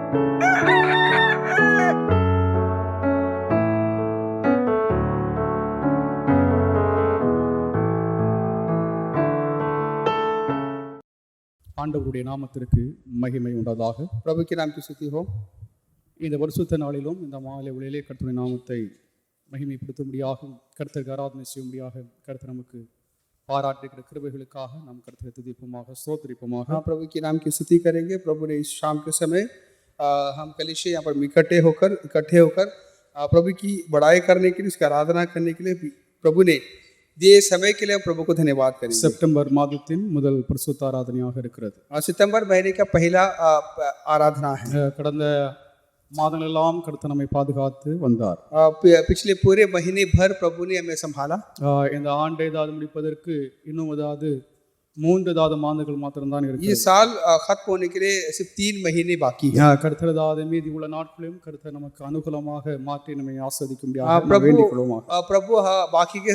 ஆண்டவருடைய நாமத்திற்கு மகிமை உண்டாதாக. प्रभु के नाम की स्तुति हो। இந்த பரிசுத்த நாளிலும் இந்த மாலை வேளையிலே கர்த்தருடைய நாமத்தை மகிமைப்படுத்தும்படியாகவும் கர்த்தருக்கு ஆராதனை செய்யும்படியாக கர்த்தர் நமக்கு பாராட்டுகிற கிருபைகளுக்காக நாம் கர்த்தரை துதிப்போமாக, ஸ்தோத்திரிப்போமாக. हाँ, प्रभु के नाम की स्तुति करेंगे। प्रभु ने इस शाम के समय हम कलीसिया यहाँ पर इकट्ठे होकर प्रभु की बड़ाई करने के लिए, उसकी आराधना करने के लिए प्रभु ने दिए समय के लिए हम प्रभु को धन्यवाद करेंगे। செப்டம்பர் மாதத்தின் முதல் பரிசுத்த ஆராதனையாக இருக்கிறது. सितंबर महीने का पहला आराधना है। கடந்த மாதங்களெல்லாம் கர்த்தர் நம்மை பாதுகாத்து வந்தார். पिछले पूरे महीने भर प्रभु ने हमें संभाला। இந்த ஆண்டை ஏதாவது முடிப்பதற்கு இன்னும் ஏதாவது 3 மாதங்கள் மாத்திரம்தான் ये இருக்கு. साल खत्म होने के लिए सिर्फ 3 महीने बाकी है। கர்த்தர் ஏதாவது மீதி உள்ள நாட்களையும் கர்த்தர் நமக்கு அனுகூலமாக மாற்றி நம்மை ஆஸ்வதிக்கும்படியாக प्रभु வேண்டிக் கொள்வோமாக. प्रभु बाकी के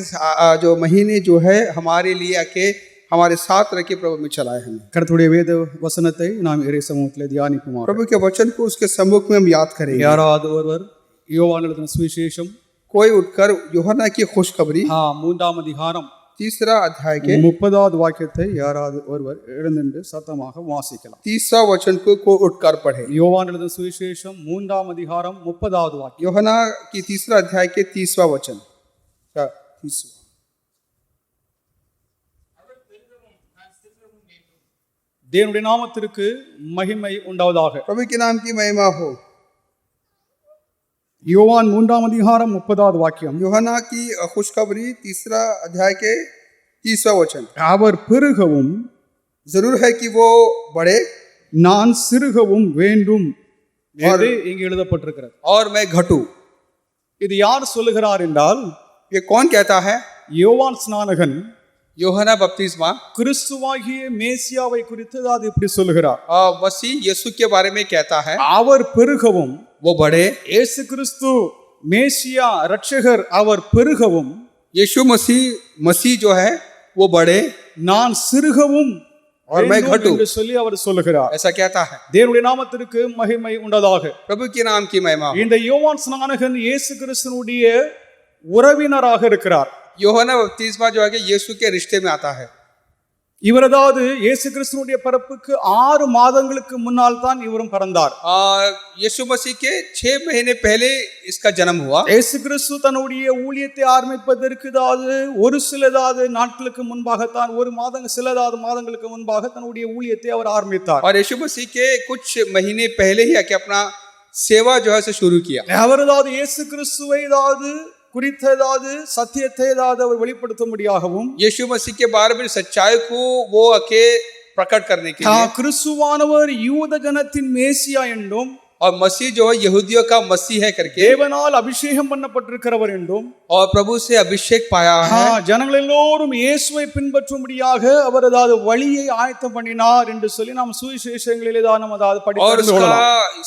जो महीने जो है हमारे लिए आके हमारे साथ रह के प्रभु में चलाए हमें। கர்த்தருடைய வேத வசனத்தை நாம் இறை சமூகத்தில் தியானிப்போமாக. प्रभु के वचन को उसके सम्मुख में हम याद करेंगे। யாராவது ஒருவர் யோவான் எழுதின சுவிசேஷம் कोई उठकर यूहन्ना की खुशखबरी 3ஆம் அதிகாரம் 3 अध्याय के 30வது வாக்கியத்தை யாராவது ஒருவர் எழுந்து சத்தமாக வாசிக்கலாம். 30 वचन को उठकर पढ़े। யோவான் எழுதின சுவிசேஷம் 3ஆம் அதிகாரம் 30வது வாக்கியம். यूहन्ना की 3 अध्याय के 30वां वचन। தேவனுடைய நாமத்திற்கு மகிமை உண்டாவதாக. प्रभु के नाम की महिमा हो। யோவான் 3ஆம் அதிகாரம் 30வது வாக்கியம். यूहन्ना की खुशखबरी 3 अध्याय के 30वां वचन। அவர் பெருகவும் जरूर है कि वो बढ़े, நான் சிறுகவும் வேண்டும் என்று இங்கே எழுதப்பட்டிருக்கிறது. और मैं घटूं। இது யார் சொல்லுகிறார் என்றால், ये कौन कहता है? யோவான் ஸ்நானகன் यूहन्ना बपतिस्मा கிறிஸ்துவாகிய மேசியாவை குறித்து அது இப்படி சொல்லுகிறார். मसीह यीशु के बारे में कहता है, அவர் பெருகவும், वो बढ़े। இயேசு கிறிஸ்து மேசியா ரட்சகர் அவர் பெருகவும், यीशु मसीह जो है वो बढ़े, நான் சிறுகவும் और मैं घटूं என்று சொல்லி அவர் சொல்லுகிறார். ऐसा कहता है। தேவனுடைய நாமத்திற்கு மகிமை உண்டாதாக. प्रभु के नाम की महिमा हो। இந்த யோவான் ஸ்நானகன் இயேசு கிறிஸ்துனுடைய உறவினராக இருக்கிறார். यूहन्ना बपतिस्मा जो है कि यीशु के रिश्ते में आता है। இவர் அதாவது இயேசு கிறிஸ்துனுடைய பிறப்புக்கு 6 மாதங்களுக்கு முன்னால் தான் இவரும் பிறந்தார். यीशु मसीह के 6 महीने पहले इसका जन्म हुआ। இயேசு கிறிஸ்து தன்னுடைய ஊழியத்தை ஆரம்பிப்பதற்கு ஒரு சிலதாவது நாட்களுக்கு முன்பாகத்தான், சிலதாவது மாதங்களுக்கு முன்பாக தன்னுடைய ஊழியத்தை அவர் ஆரம்பித்தார். और यीशु मसीह के कुछ महीने पहले ही आके अपना सेवा जो है से शुरू किया। அவர் அதாவது இயேசு கிறிஸ்துவை குறித்ததாவது சத்தியத்தை அவர் வெளிப்படுத்தும்படியாகவும், यीशु मसीह के बारे में सच्चाई को वो आके प्रकट करने के लिए, கிறிஸ்துவானவர் யூத ஜனத்தின் மேசியா என்றும், और मसीह जो है यहूदियों का मसीह है करके, தேவனால் அபிஷேகம் பண்ணப்பட்டிருக்கிறவர் என்றும், और प्रभु से अभिषेक पाया है। ஜனங்கள் எல்லோரும் இயேசுவை பின்பற்றும்படியாக அவர் வழியை ஆயத்தம் பண்ணினார் என்று சொல்லி நாம் சுவிசேஷங்களிலே நாம் और उसका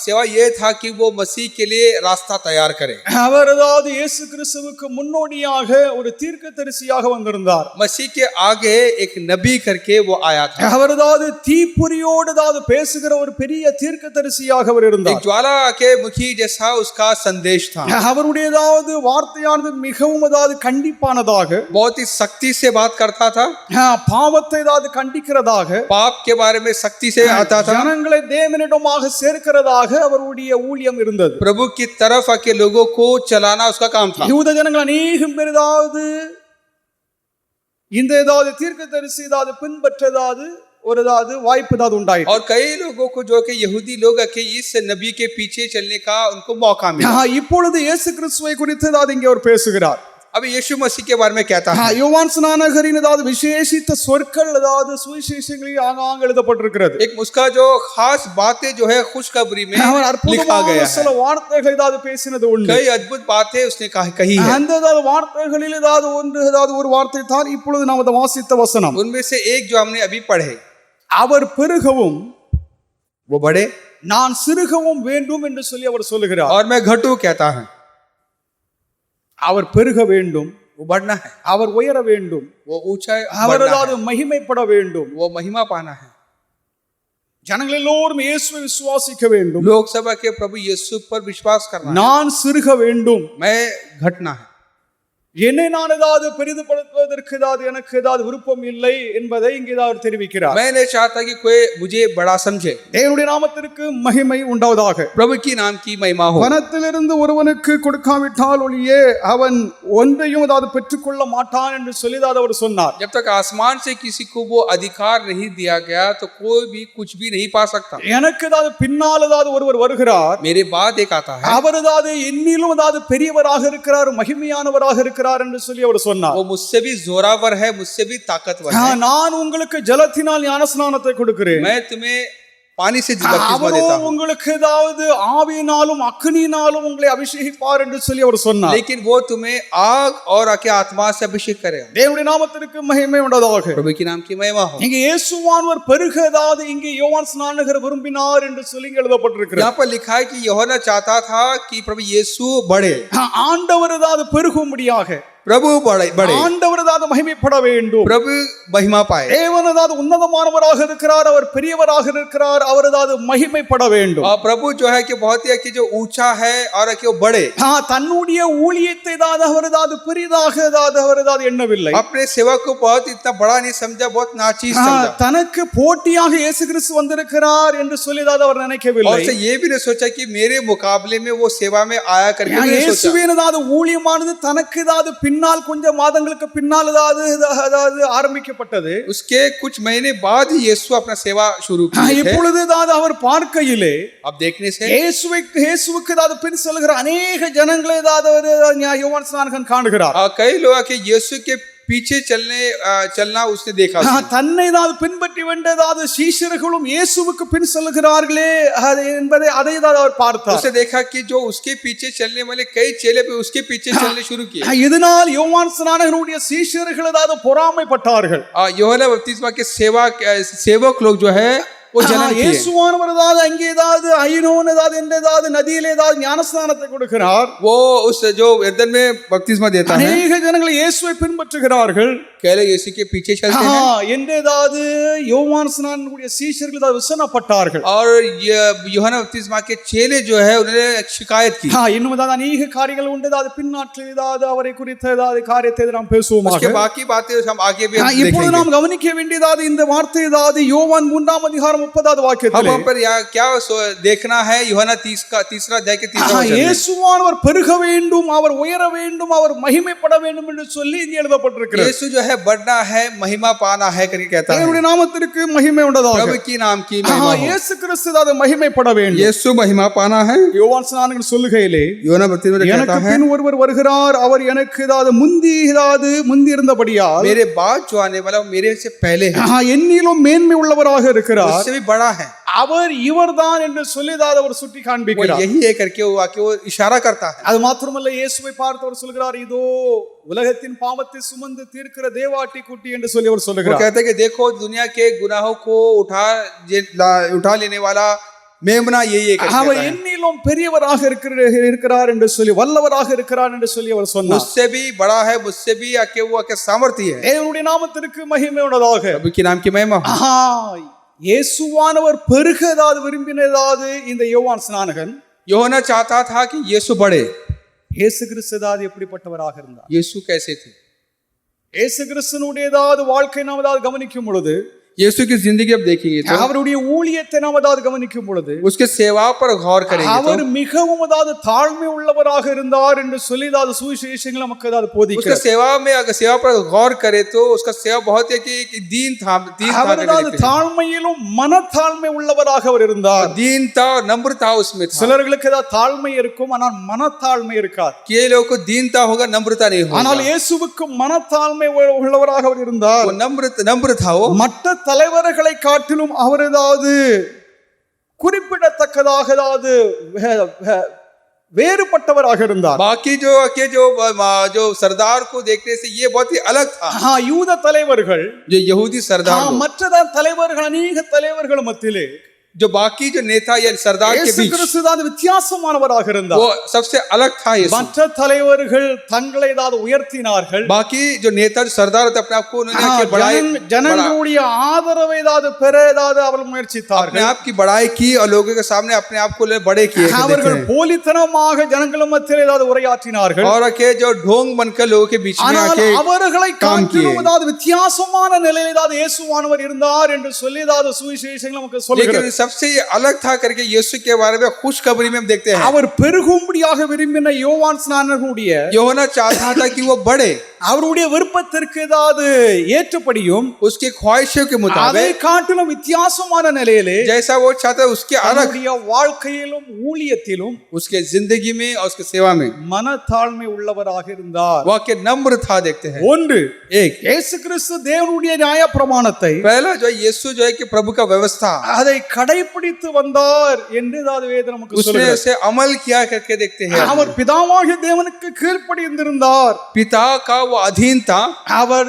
सेवा ये था कि वो मसीह के लिए रास्ता तैयार करे। அவர் இயேசு கிறிஸ்துவுக்கு முன்னோடியாக ஒரு தீர்க்கதரிசியாக வந்திருந்தார். मसीह के आगे एक नबी करके वो आया था। அவர் தீப்பொறியோடு பேசுகிற ஒரு பெரிய தீர்க்கதரிசியாக அவர் இருந்தார். ज्वाला के मुखी जैसा उसका संदेश था। அவருடைய வார்த்தையானது மிகவும் கண்டிப்பானதாக, बहुत ही सख्ती से बात करता था। பாவத்தை கண்டிக்கிறதாக, पाप के बारे में सख्ती से आता था। ஜனங்களை தேவனிடமாக சேர்க்கிறதாக அவருடைய ஊழியம் இருந்தது. प्रभु की तरफ आके लोगों को चलाना उसका काम था। யூத ஜனங்கள் அநேகம் பேர் இந்த தீர்க்கதரிசி பின்பற்றதாவது ஒரு வாய்ப்பு உண்டாயிற்று. और कई लोगों को जो कि यहूदी लोग आके इस नबी के पीछे चलने का उनको मौका मिला। இப்பொழுது இயேசு கிறிஸ்துவை குறித்து இங்கே அவர் பேசுகிறார். अभी यीशु मसीह के बारे में कहता है। யோவான் ஸ்நானகரின் விசேஷித்த சொற்கள் சுவிசேஷங்களில் ஆங்காங்கே எழுதப்பட்டிருக்கிறது. एक उसका जो खास बातें जो है खुशखबरी में लिखा गया है। சில வார்த்தைகள் பேசினது உண்டு. कई अद्भुत बातें उसने कही है। அந்த வார்த்தைகளில் ஒரு வார்த்தை தான் இப்பொழுது நாம் வாசித்த வசனம். उनमें से एक जो हमने अभी पढ़े, அவர் பெருகவும், वो बढ़े, நான் சிறுகவும் வேண்டும் என்று சொல்லி அவர் சொல்லுகிறார். और मैं घटूं कहता है। அவர் பெருக வேண்டும், वो बढ़ना है। அவர் உயர வேண்டும், वो ऊंचा அவர் மகிமைப்பட வேண்டும், वो महिमा पाना है। ஜனங்கள் எல்லோரும் இயேசுவை விசுவாசிக்க வேண்டும், लोकसभा के प्रभु यीशु पर विश्वास करना है, நான் சிறுக வேண்டும், मैं घटना है, என்னை நான் ஏதாவது பெரிதுபடுத்துவதற்கு ஏதாவது எனக்கு ஏதாவது விருப்பம் இல்லை என்பதை இங்கே அவர் தெரிவிக்கிறார். मैं नहीं चाहता कि कोई मुझे बड़ा समझे. தேவனுடைய நாமத்திற்கு மகிமை உண்டாவதாக. प्रभु की नाम की महिमा हो. வனத்திலிருந்து ஒருவனுக்கு கொடுக்காவிட்டால் ஒழியே அவன் ஒன்றையும் ஏதாவது பெற்றுக்கொள்ள மாட்டான் என்று சொல்லிதான் அவர் சொன்னார். जब तक आसमान से किसी को वो अधिकार नहीं दिया गया तो कोई भी कुछ भी नहीं पा सकता. எனக்கு ஏதாவது பின்னால் ஏதாவது ஒருவர் வருகிறார், मेरे बाद एक आता है, அவர் ஏதாவது என்னிலும் ஏதாவது பெரியவராக இருக்கிறார், மகிமையானவராக இருக்கிறார் என்று சொல்லி அவர் சொன்னார். वो मुझसे भी जोरावर है, मुझसे भी ताकतवर है. நான் உங்களுக்கு ஜலத்தினால் ஞானஸ்நானத்தை கொடுக்கிறேன், मैं तुम्हें पानी से बपतिस्मा देता हूं, உங்களுக்கு ஏதாவது ஆவியினாலும் அக்கினியினாலும் உங்களை அபிஷேகிப்பார் என்று சொல்லி அவர் சொன்னார். लेकिन वो तुम्हें आग और आके आत्मा से अभिषेक करेगा. தேவனுடைய நாமத்திற்கு மகிமை உண்டாவதாக. प्रभु की नाम की महिमा हो. இங்கே இயேசுவானவர் பெருக ஏதாவது இங்கே யோவான் ஸ்நானகர் விரும்பினார் என்று சொல்லி எழுதப்பட்டிருக்கிறது. यहाँ पर लिखा है कि यूहन्ना चाहता था कि प्रभु यीशु बढ़े, ஆண்டவர் ஏதாவது பெருகும்படியாக, प्रभु बढ़े, ஆண்டவர் ஏதாவது மகிமைப்பட வேண்டும், प्रभु महिमा पाए. தேவன் ஏதாவது உன்னதமானவராக இருக்கிறார், அவர் பெரியவராக இருக்கிறார், அவர் ஏதாவது மகிமைப்பட வேண்டும். और प्रभु जो है कि बहुत ही कि जो ऊंचा है और कि वो बढ़े. தன்னுடைய ஊழியத்தை ஏதாவது அவர் ஏதாவது பெரிதாக ஏதாவது அவர் ஏதாவது எண்ணவில்லை. अपने सेवा को बहुत इतना बड़ा नहीं समझा, बहुत नाचीज समझा. தனக்கு போட்டியாக இயேசு கிறிஸ்து வந்திருக்கிறார் என்று சொல்லி ஏதாவது அவர் நினைக்கவில்லை. और ये भी नहीं सोचा कि मेरे मुकाबले में वो सेवा में आया करके नहीं सोचा. இயேசுவின் ஏதாவது ஊழியமானது தனக்கு ஏதாவது பின்னால் கொஞ்சம் மாதங்களுக்கு பின்னால் ஏதாவது ஆரம்பிக்கப்பட்டது. उसके कुछ महीने बाद ही यीशु अपना सेवा शुरू किया. இப்பொழுது ஏதாவது அவர் பார்க்கையிலே अब देखने से இயேசுவுக்கு ஏதாவது பின் செல்கிற अनेक ஜனங்களை ஏதாவது யோவான் ஸ்நானகன் காணுகிறார். कई लोग कि यीशु के पीछे चलना उसने देखा. தன்னை ஏதாவது பின்பற்றி வேண்டதாவது சீஷர்களும் இயேசுவுக்கு பின் செல்கிறார்களே என்பதை அதை ஏதாவது அவர் பார்த்தார். उसने देखा कि जो उसके पीछे चलने वाले कई चेले भी उसके पीछे चलने शुरू किए. இதனால் யோவான் ஸ்நானகனுடைய சீஷர்கள் ஏதாவது பொறாமைப்பட்டார்கள். यूहन्ना बपतिस्मा के सेवक लोग जो है वो जलन किए. இயேசுவானவர் ஏதாவது அங்கே ஏதாவது ஐனோன் ஏதாவது என்ற ஏதாவது நதியிலே ஏதாவது ஞானஸ்நானத்தை கொடுக்கிறார். वो उस जो यरदन में बपतिस्मा देता है. अनेक ஜனங்கள் இயேசுவை பின்பற்றுகிறார்கள். केले यीशु के पीछे चलते हैं. என்று ஏதாவது யோவான் ஸ்நானனுடைய சீஷர்கள் ஏதாவது விசனப்பட்டார்கள். और यूहन्ना बपतिस्मा के चेले जो है उन्होंने शिकायत की. இன்னும் ஏதாவது अनेक காரியங்கள் உண்டு, ஏதாவது பின்னாட்கள் ஏதாவது அவரை குறித்த ஏதாவது காரியத்தை நாம் பேசுவோமாக. उसके बाकी बातें हम आगे भी இப்பொழுது நாம் கவனிக்க வேண்டியதாவது இந்த வார்த்தை ஏதாவது யோவான் 3ஆம் அதிகாரம் 30வது வாக்கியத்திலே हम पर क्या देखना है यूहन्ना 30 अध्याय के 3 वचन. இயேசுவானவர் பெருக வேண்டும், அவர் உயர வேண்டும், அவர் மகிமைப்பட வேண்டும் என்று சொல்லி இங்கே எழுதப்பட்டிருக்கிறது. यीशु जो है बढ़ना है, महिमा पाना है करके कहता है. தேவனுடைய நாமத்திற்கு மகிமை உண்டாவதாக. प्रभु की नाम की महिमा हो. இயேசு கிறிஸ்து ஏதாவது மகிமைப்பட வேண்டும். यीशु महिमा पाना है. யோவான் ஸ்நானகன் சொல்லுகையிலே यूहन्ना बपतिस्मा कहता எனக்கு है பின் ஒருவர் வருகிறார், அவர் எனக்கு ஏதாவது முந்தி இருந்தபடியால் मेरे बाद जो आने वाला वो मेरे से पहले है, என்னிலும் மேன்மை உள்ளவராக இருக்கிறார், उससे भी बड़ा है. அவர் இவர்தான் என்று சொல்லி ஏதாவது அவர் சுட்டி वो காண்பிக்கிறார். यही है करके वो आके वो इशारा करता है. அது மாத்திரமல்ல, இயேசுவை பார்த்து அவர் சொல்கிறார், இதோ உலகத்தின் பாவத்தை சுமந்து தீர்க்கிற தேவாட்டி குட்டி என்று சொல்லி அவர் वो சொல்லுகிறார். कहता है कि देखो दुनिया के गुनाहों को उठा लेने वाला मेमना यही है करके அவர் कहता है. என்னிலும் பெரியவராக இருக்கிறார் என்று சொல்லி, வல்லவராக இருக்கிறார் என்று சொல்லி அவர் சொன்னார். मुझसे भी बड़ा है, मुझसे भी आके वो आके सामर्थ्य है. தேவனுடைய நாமத்திற்கு மகிமை உண்டாவதாக. प्रभु के नाम की महिमा हो. இயேசுவானவர் பெருக ஏதாவது விரும்பினதாவது இந்த யோவான் ஸ்நானகன். यूहन्ना चाहता था कि यीशु बढ़े. இயேசு கிறிஸ்து ஏதாவது எப்படிப்பட்டவராக இருந்தார்? यीशु कैसे थे? இயேசு கிறிஸ்துனுடைய ஏதாவது வாழ்க்கை நாம் ஏதாவது கவனிக்கும் பொழுது, यीशु की जिंदगी अब देखेंगे तो அவருடைய ஊழியத்தை நாம் ஏதாவது கவனிக்கும் பொழுது, उसके सेवा पर गौर करेंगे அவர் तो மிகவும் ஏதாவது தாழ்மை உள்ளவராக இருந்தார் என்று சொல்லி ஏதாவது சுவிசேஷங்கள் நமக்கு ஏதாவது उसका போதிக்கிறார். सेवा में अगर सेवा पर गौर करे तो उसका सेवा बहुत है कि दीन था அவர் ஏதாவது தாழ்மையிலும் மனத்தாழ்மை உள்ளவராக அவர் இருந்தார். दीन था और नम्र था उसमें था. சிலர்களுக்கு ஏதாவது தாழ்மை இருக்கும், ஆனால் மனத்தாழ்மை இருக்காது. के लोगों को दीनता होगा, नम्रता नहीं ஆனால் होगा. இயேசுவுக்கு மனத்தாழ்மை உள்ளவராக அவர் இருந்தார். वो नम्र था. वो மற்ற தலைவர்களை காட்டிலும் அவர் ஏதாவது குறிப்பிடத்தக்கதாக ஏதாவது வேறுபட்டவராக இருந்தார். बाकी जो सरदार को देखने से ये बहुत ही अलग था. யூத தலைவர்கள், जो यहूदी सरदार लोग, மற்ற தலைவர்கள், अनेक தலைவர்கள் மத்தியிலே जो बाकी जो नेता या सरदार के இயேசு बीच கிறிஸ்து தான் வித்தியாசமானவராக இருந்தார். वो सबसे अलग था यीशु। மற்ற தலைவர்கள் தங்களை ஏதாவது உயர்த்தினார்கள். बाकी जो नेता जो सरदार होते अपने आप को उन्होंने आके बढ़ाई, ஜனங்களுடைய ஆதரவை ஏதாவது பெற ஏதாவது அவர்கள் अपने முயற்சித்தார்கள். आप की बढ़ाई की और लोगों के सामने अपने आप को बड़े किए। அவர்கள் போலித்தனமாக ஜனங்கள் மத்தியில் ஏதாவது உரையாற்றினார்கள். और के जो ढोंग बनकर लोगों के बीच में ஆனால் आके அவர்களை காட்டிலும் ஏதாவது வித்தியாசமான நிலையில் ஏதாவது இயேசுவானவர் இருந்தார் என்று சொல்லி ஏதாவது சுவிசேஷங்கள் நமக்கு சொல்லுகிறது. लेकिन सबसे अलग था करके यीशु के बारे में खुशखबरी में हम देखते हैं। அவர் பெருகும்படியாக விரும்பின யோவான் ஸ்நானகனுடைய யோவான் चाहता था कि वो बढ़े, அவருடைய விருப்பத்திற்கு ஏதாவது ஏற்றபடியும் उसके ख्वाहिशों के அதை मुताबिक காட்டிலும் வித்தியாசமான நிலையிலே जैसा वो चाहता है उसके अलग, அவருடைய வாழ்க்கையிலும் ஊழியத்திலும் उसके जिंदगी में और उसके सेवा में மனத்தாழ்மை உள்ளவராக இருந்தார். वह के नम्र था। देखते हैं ஒன்று, एक இயேசு கிறிஸ்து தேவனுடைய நியாயப்பிரமாணத்தை पहला जो यीशु जो है कि प्रभु का व्यवस्था அதை கடைபிடித்து வந்தார் என்று ஏதாவது வேதம் நமக்கு उसने சொல்லுகிறது. उसे अमल किया करके देखते हैं। அவர் பிதாவாகிய தேவனுக்கு கீழ்ப்படிந்திருந்தார். पिता का वो अधीन था, அவர்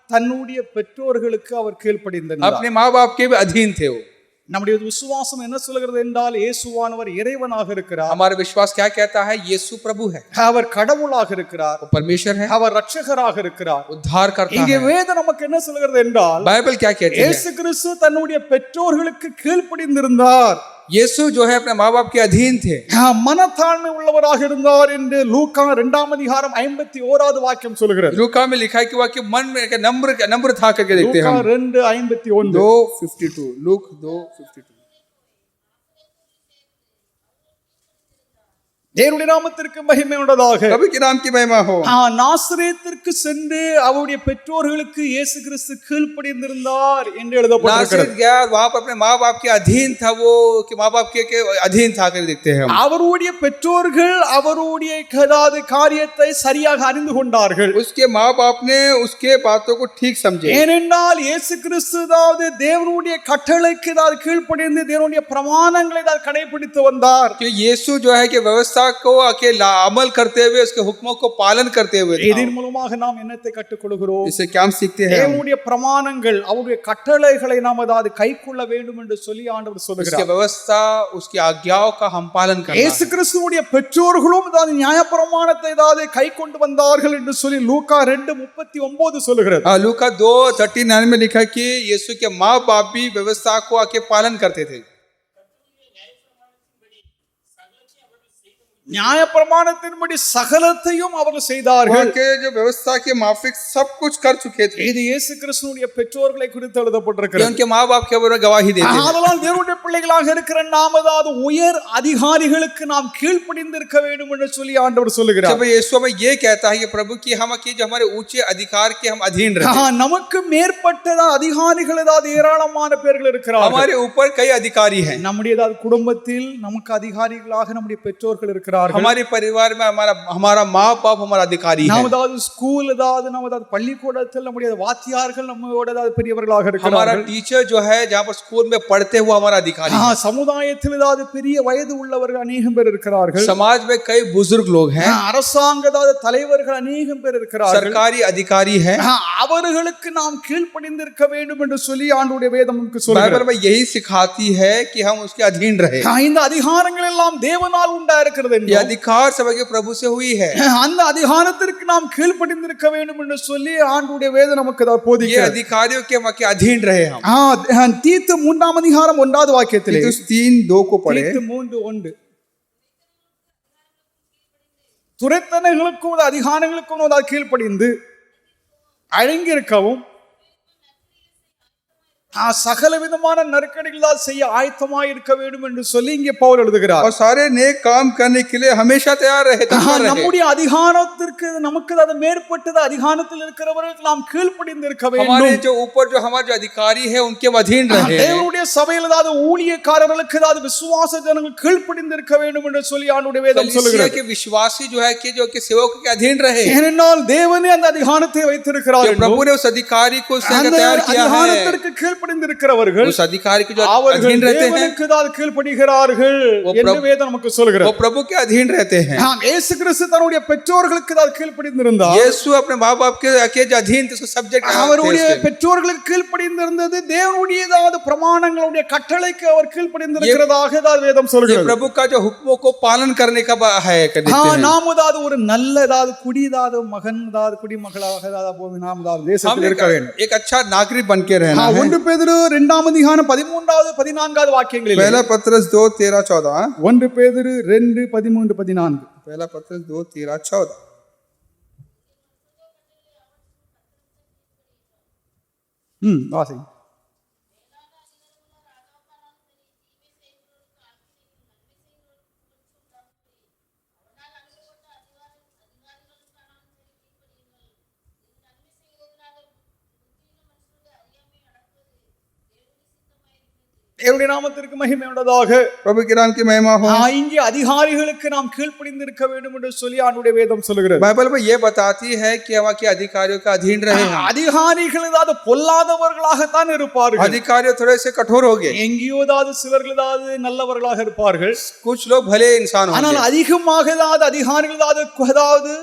தன்னுடைய பெற்றோர்களுக்கு அவர் கீழ்ப்படிந்திருந்தார். अपने माँ बाप के भी अधीन थे। वो நம்முடைய விசுவாசம் என்ன சொல்கிறது என்றால் இயேசுவானவர் இறைவனாக இருக்கிறார். हमारा विश्वास क्या कहता है? यीशु प्रभु है, அவர் கடவுளாக இருக்கிறார், वो परमेश्वर है, அவர் ரட்சகராக இருக்கிறார். उद्धार करता இங்கே है। வேதம் நமக்கு என்ன சொல்கிறது என்றால் बाइबल क्या कहती है? இயேசு கிறிஸ்து தன்னுடைய பெற்றோர்களுக்கு கீழ்ப்படிந்திருந்தார், यीशु जो है अपने माँ बाप के अधीन थे, மனத்தாழ்மை உள்ளவராக இருந்தார் என்று லூக்கா 2ஆம் அதிகாரம் 51வது வாக்கியம் சொல்கிறது. लूका में लिखा है कि वह के मन में नम्र था करके देखते हैं லூக்கா हम। 2:51 2:52 लूक 2:52 தேவனுடைய நாமத்திற்கு மகிமை உண்டதாக. प्रभु के नाम की महिमा हो। நாசரேத்திற்கு சென்று அவருடைய பெற்றோர்களுக்கு இயேசு கிறிஸ்து கீழ்ப்படிந்திருந்தார் என்று எழுதப்பட்டிருக்கிறது. नासरत गया, वहां पर अपने माँ बाप के अधीन था, वो कि माँ बाप के अधीन था कर देखते हैं हम। அவருடைய பெற்றோர்கள் அவருடைய ஏதாவது காரியத்தை சரியாக அறிந்து கொண்டார்கள். उसके माँ बाप ने उसके बातों को ठीक समझे, ஏனென்றால் இயேசு கிறிஸ்து அதாவது தேவனுடைய கட்டளைக்கு ஏதாவது கீழ்ப்படிந்து தேவனுடைய பிரமாணங்களை ஏதாவது கடைபிடித்து வந்தார். कि यीशु जो है कि व्यवस्था को अकेला अमल करते हुए उसके हुक्मों को पालन करते हुए था। இதன் மூலமாக நாம் என்னத்தை கற்றுக்கொள்கிறோம்? इससे क्या हम सीखते हैं? தேவனுடைய பிரமாணங்கள் அவருடைய கட்டளைகளை நாம் அதாவது கைக்கொள்ள வேண்டும் என்று சொல்லி ஆண்டவர் उसकी சொல்கிறார். व्यवस्था उसकी आज्ञाओं का हम पालन करना இயேசு கிறிஸ்துவுடைய பெற்றோர்களும் அதாவது நியாயப்பிரமாணத்தை ஏதாவது கைக்கொண்டு வந்தார்கள் என்று சொல்லி லூக்கா 2:39 சொல்கிறது. लूका 2:39 में लिखा कि यीशु के माँ बाप भी व्यवस्था को आके पालन करते थे। நியாயப்பிரமாணத்தின்படி சகலத்தையும் அவர்கள் செய்தார்கள். वहाँ के जो व्यवस्था के माफिक सब कुछ कर चुके थे। இது இயேசு கிறிஸ்துவுடைய பெற்றோர்களை குறித்து ये எழுதப்பட்டிருக்கிறது. उनके माँ बाप के बारे में गवाही देते हैं। ஆதலால் தேவனுடைய பிள்ளைகளாக இருக்கிற நாம் அதாவது உயர் அதிகாரிகளுக்கு நாம் கீழ்ப்படிந்திருக்க வேண்டும் என்று சொல்லி ஆண்டவர் சொல்லுகிறார். जब यीशु हमें ये कहता है कि प्रभु की हम की जो हमारे ऊंचे अधिकार के हम अधीन रहे, நமக்கு மேற்பட்ட அதிகாரிகள் ஏதாவது ஏராளமான பேர்கள் இருக்கிறார்கள். हमारे ऊपर कई अधिकारी हैं। நம்முடைய ஏதாவது குடும்பத்தில் நமக்கு அதிகாரிகளாக நம்முடைய பெற்றோர்கள் இருக்கிறார்கள். हमारे परिवार में हमारा माँ बाप हमारा अधिकारी है। நாம் ஏதாவது ஸ்கூல் ஏதாவது நம்ம ஏதாவது பள்ளிக்கூடத்தில் நம்முடைய வாத்தியார்கள் நம்மோட ஏதாவது பெரியவர்களாக हमारा இருக்கிறார்கள். टीचर जो है जहाँ पर स्कूल में पढ़ते हुए हमारा अधिकारी है। சமுதாயத்தில் ஏதாவது பெரிய வயது உள்ளவர்கள் அநேகம் பேர் இருக்கிறார்கள். समाज में कई बुजुर्ग लोग हैं, அரசாங்க ஏதாவது தலைவர்கள் அநேகம் பேர் இருக்கிறார்கள். सरकारी अधिकारी है। அவர்களுக்கு நாம் கீழ்ப்படிந்திருக்க வேண்டும் என்று சொல்லி ஆண்டவருடைய வேதம் நமக்கு சொல்கிறது. बाइबल में यही सिखाती है कि हम उसके अधीन रहे। இந்த அதிகாரங்கள் எல்லாம் தேவனால் உண்டா இருக்கிறது. ये अधिकार सब के प्रभु से हुई है। அந்த அதிகாரத்திற்கு நாம் கீழ்ப்படிந்திருக்க வேண்டும் என்று சொல்லி ஆண்டவருடைய வேதம் நமக்கு ये போதிக்கிறது. अधिकारियों के हम के अधीन रहे हम। தீத்து 3ஆம் அதிகாரம் 1வது வாக்கியத்திலே तीतुस 3:2 को पढ़े। தீத்து 3:1 துரைத்தனைகளுக்கும் அதிகாரங்களுக்கும் அதாவது கீழ்ப்படிந்து அடங்கி இருக்கவும் சகல விதமான நெருக்கடிகளால் செய்ய ஆயத்தமாய் இருக்க வேண்டும் என்று சொல்லி இங்கே பவுல் எழுதுகிறார். और सारे नेक काम करने के लिए हमेशा तैयार रहे, तत्पर रहे। நம்முடைய அதிகாரத்திற்கு நமக்கு அது மேற்பட்டது அதிகாரத்தில் இருக்கிறவர்களுக்கு நாம் கீழ்ப்படிந்து இருக்க வேண்டும். हमारे जो ऊपर जो हमारे जो अधिकारी है उनके अधीन रहे। தேவனுடைய சபையில் ஏதாவது ஊழியக்காரர்களுக்கு ஏதாவது விசுவாச ஜனங்கள் கீழ்ப்படிந்து இருக்க வேண்டும் என்று சொல்லி ஆண்டவருடைய வேதம் சொல்கிறது. के विश्वासी जो है कि जो के सेवकों के अधीन रहे, ஏனென்றால் தேவனே அந்த அதிகாரத்தை வைத்திருக்கிறார். प्रभु ने उस अधिकारी को तैयार किया है। அதிகாரத்திற்கு கீழ்ப்படிந்திருக்கிறவர்கள் उस अधिकारी के जो அவர்கள் अधीन रहते हैं தேவனுக்கு தான் கீழ்ப்படிகிறார்கள் என்று வேதம் நமக்கு சொல்கிறது. वो प्रभु के अधीन रहते हैं। இயேசு கிறிஸ்து தன்னுடைய பெற்றோர்களுக்கு தான் கீழ்ப்படிந்திருந்தார். यीशु अपने माँ बाप के जो अधीन थे उसको सब्जेक्ट அவருடைய பெற்றோர்களுக்கு கீழ்ப்படிந்திருந்தது தேவனுடையதாவது பிரமாணங்களுடைய கட்டளைக்கு அவர் கீழ்ப்படிந்திருக்கிறதாக தான் வேதம் சொல்கிறது. प्रभु का जो हुक्मों को पालन करने का है நாம் ஏதாவது ஒரு நல்லதாவது குடிதாவது மகன் ஏதாவது குடிமகளாக ஏதாவது நாம் ஏதாவது தேசத்தில் இருக்க வேண்டும். एक अच्छा नागरिक बन के रहना है। 1 பேதுரு 2ஆம் அதிகாரம் 13வது 14வது வாக்கியங்களில் पहला पत्रस 2:13-14 1 பேதுரு 2:13-14 पहला पत्रस 2:13-14 வாசி. தேவனுடைய நாமத்திற்கு மகிமை உண்டதாக. प्रभु के नाम की महिमा हो। இங்கே அதிகாரிகளுக்கு நாம் கீழ்ப்படிந்திருக்க வேண்டும் என்று சொல்லி ஆண்டவருடைய வேதம் சொல்கிறது. बाइबल में ये बताती है कि हम के अधिकारियों का अधीन रहे हैं। அதிகாரிகள் ஏதாவது பொல்லாதவர்களாக தான் இருப்பார்கள். अधिकारी थोड़े से कठोर हो गए। எங்கேயோ ஏதாவது சிலர்கள் ஏதாவது நல்லவர்களாக இருப்பார்கள். कुछ लोग भले इंसान होंगे। ஆனால் அதிகமாக ஏதாவது அதிகாரிகள் ஏதாவது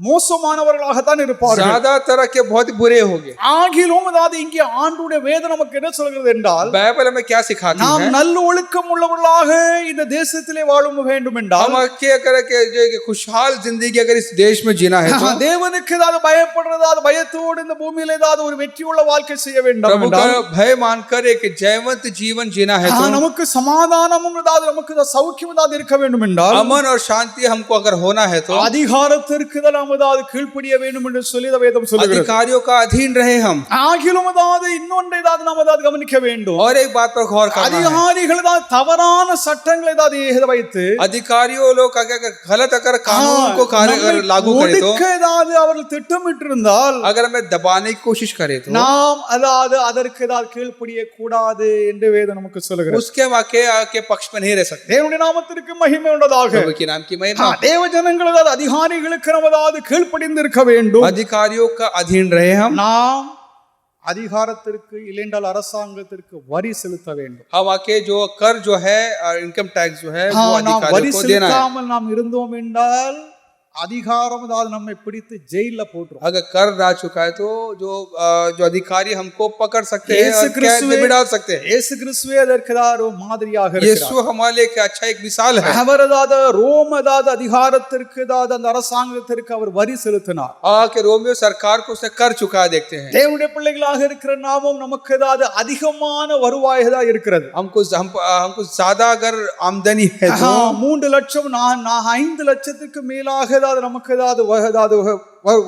மோசமானவர்களாக தான் இருப்பார்கள். ज्यादातर के बहुत बुरे होंगे। ஆகிலும் அதாவது இங்கே ஆண்டவருடைய வேதம் நமக்கு என்ன சொல்கிறது என்றால் बाइबल में क्या सिखाती है? நாம் நல்ல ஒழுக்கம் உள்ளவர்களாக இந்த தேசத்திலே வாழ வேண்டும் என்றால் हम के अगर के जो खुशहाल जिंदगी अगर इस देश में जीना है तो தேவனுக்கு ஏதாவது பயப்படுறதாவது பயத்தோடு இந்த பூமியில ஏதாவது ஒரு வெற்றியுள்ள வாழ்க்கை செய்ய வேண்டும் प्रभु का भय मानकर एक जयवंत जीवन जीना है तो நமக்கு சமாதானமும் ஏதாவது நமக்கு சௌக்கியம் ஏதாவது இருக்க வேண்டும் என்றால் अमन और शांति हमको अगर होना है तो அதிகாரத்திற்கு ஏதாவது கீழ்ப்படிய வேண்டும் என்று சொல்லி வேதம் சொல்கிறது. अधिकारियों का अधीन रहे हम। ஆகிலும் ஏதாவது இன்னொன்றை ஏதாவது நாம் ஏதாவது கவனிக்க வேண்டும். और एक बात पर गौर करना है। அதிகாரிகள் ஏதாவது தவறான சட்டங்களை ஏதாவது வைத்து अधिकारियों लोग अगर गलत अगर कानून को लागू करे तो ஏதாவது அவர்கள் திட்டமிட்டிருந்தால் अगर हमें दबाने की कोशिश करे तो நாம் அதாவது அதற்கு ஏதாவது கீழ்ப்படிய கூடாது என்று வேதம் நமக்கு சொல்கிறது. उसके के पक्ष में नहीं रह सकते। தேவனுடைய நாமத்திற்கு மகிமை உண்டதாக. प्रभु के नाम की महिमा। தேவ ஜனங்கள் ஏதாவது அதிகாரிகளுக்கு நாம் கீழ்ப்படிந்திருக்க வேண்டும். अधिकारियों का अधीन रहे हम। நாம் அதிகாரத்திற்கு இல்லைஎன்றால் அரசாங்கத்திற்கு வரி செலுத்த வேண்டும். हम आके जो कर जो है इनकम टैक्स जो है वो अधिकारियों को देना है। நாம் இருந்தோம் என்றால் அதிகாரம் ஏதாவது நம்மை பிடித்து ஜெயில போட்டுரும். अगर कर रह चुका है तो जो अधिकारी हमको पकड़ सकते हैं और कैद में डाल सकते हैं। இயேசு கிறிஸ்துவே அதற்கு ஒரு மாதிரியாக இருக்கிறார். यीशु हमारे लिए एक अच्छा एक मिसाल है। அவர் ஏதாவது ரோம் ஏதாவது அதிகாரத்திற்கு ஏதாவது அந்த அரசாங்கத்திற்கு அவர் வரி செலுத்தினார். के रोमियो सरकार को उसने कर चुका देखते हैं। தேவனுடைய பிள்ளைகளாக இருக்கிற நாமும் நமக்கு ஏதாவது அதிகமான வருவாய் தான் இருக்கிறது. हमको ज्यादा अगर आमदनी है तो 3 லட்சம் 5 லட்சத்துக்கு மேலாக நமக்கு ஏதாவது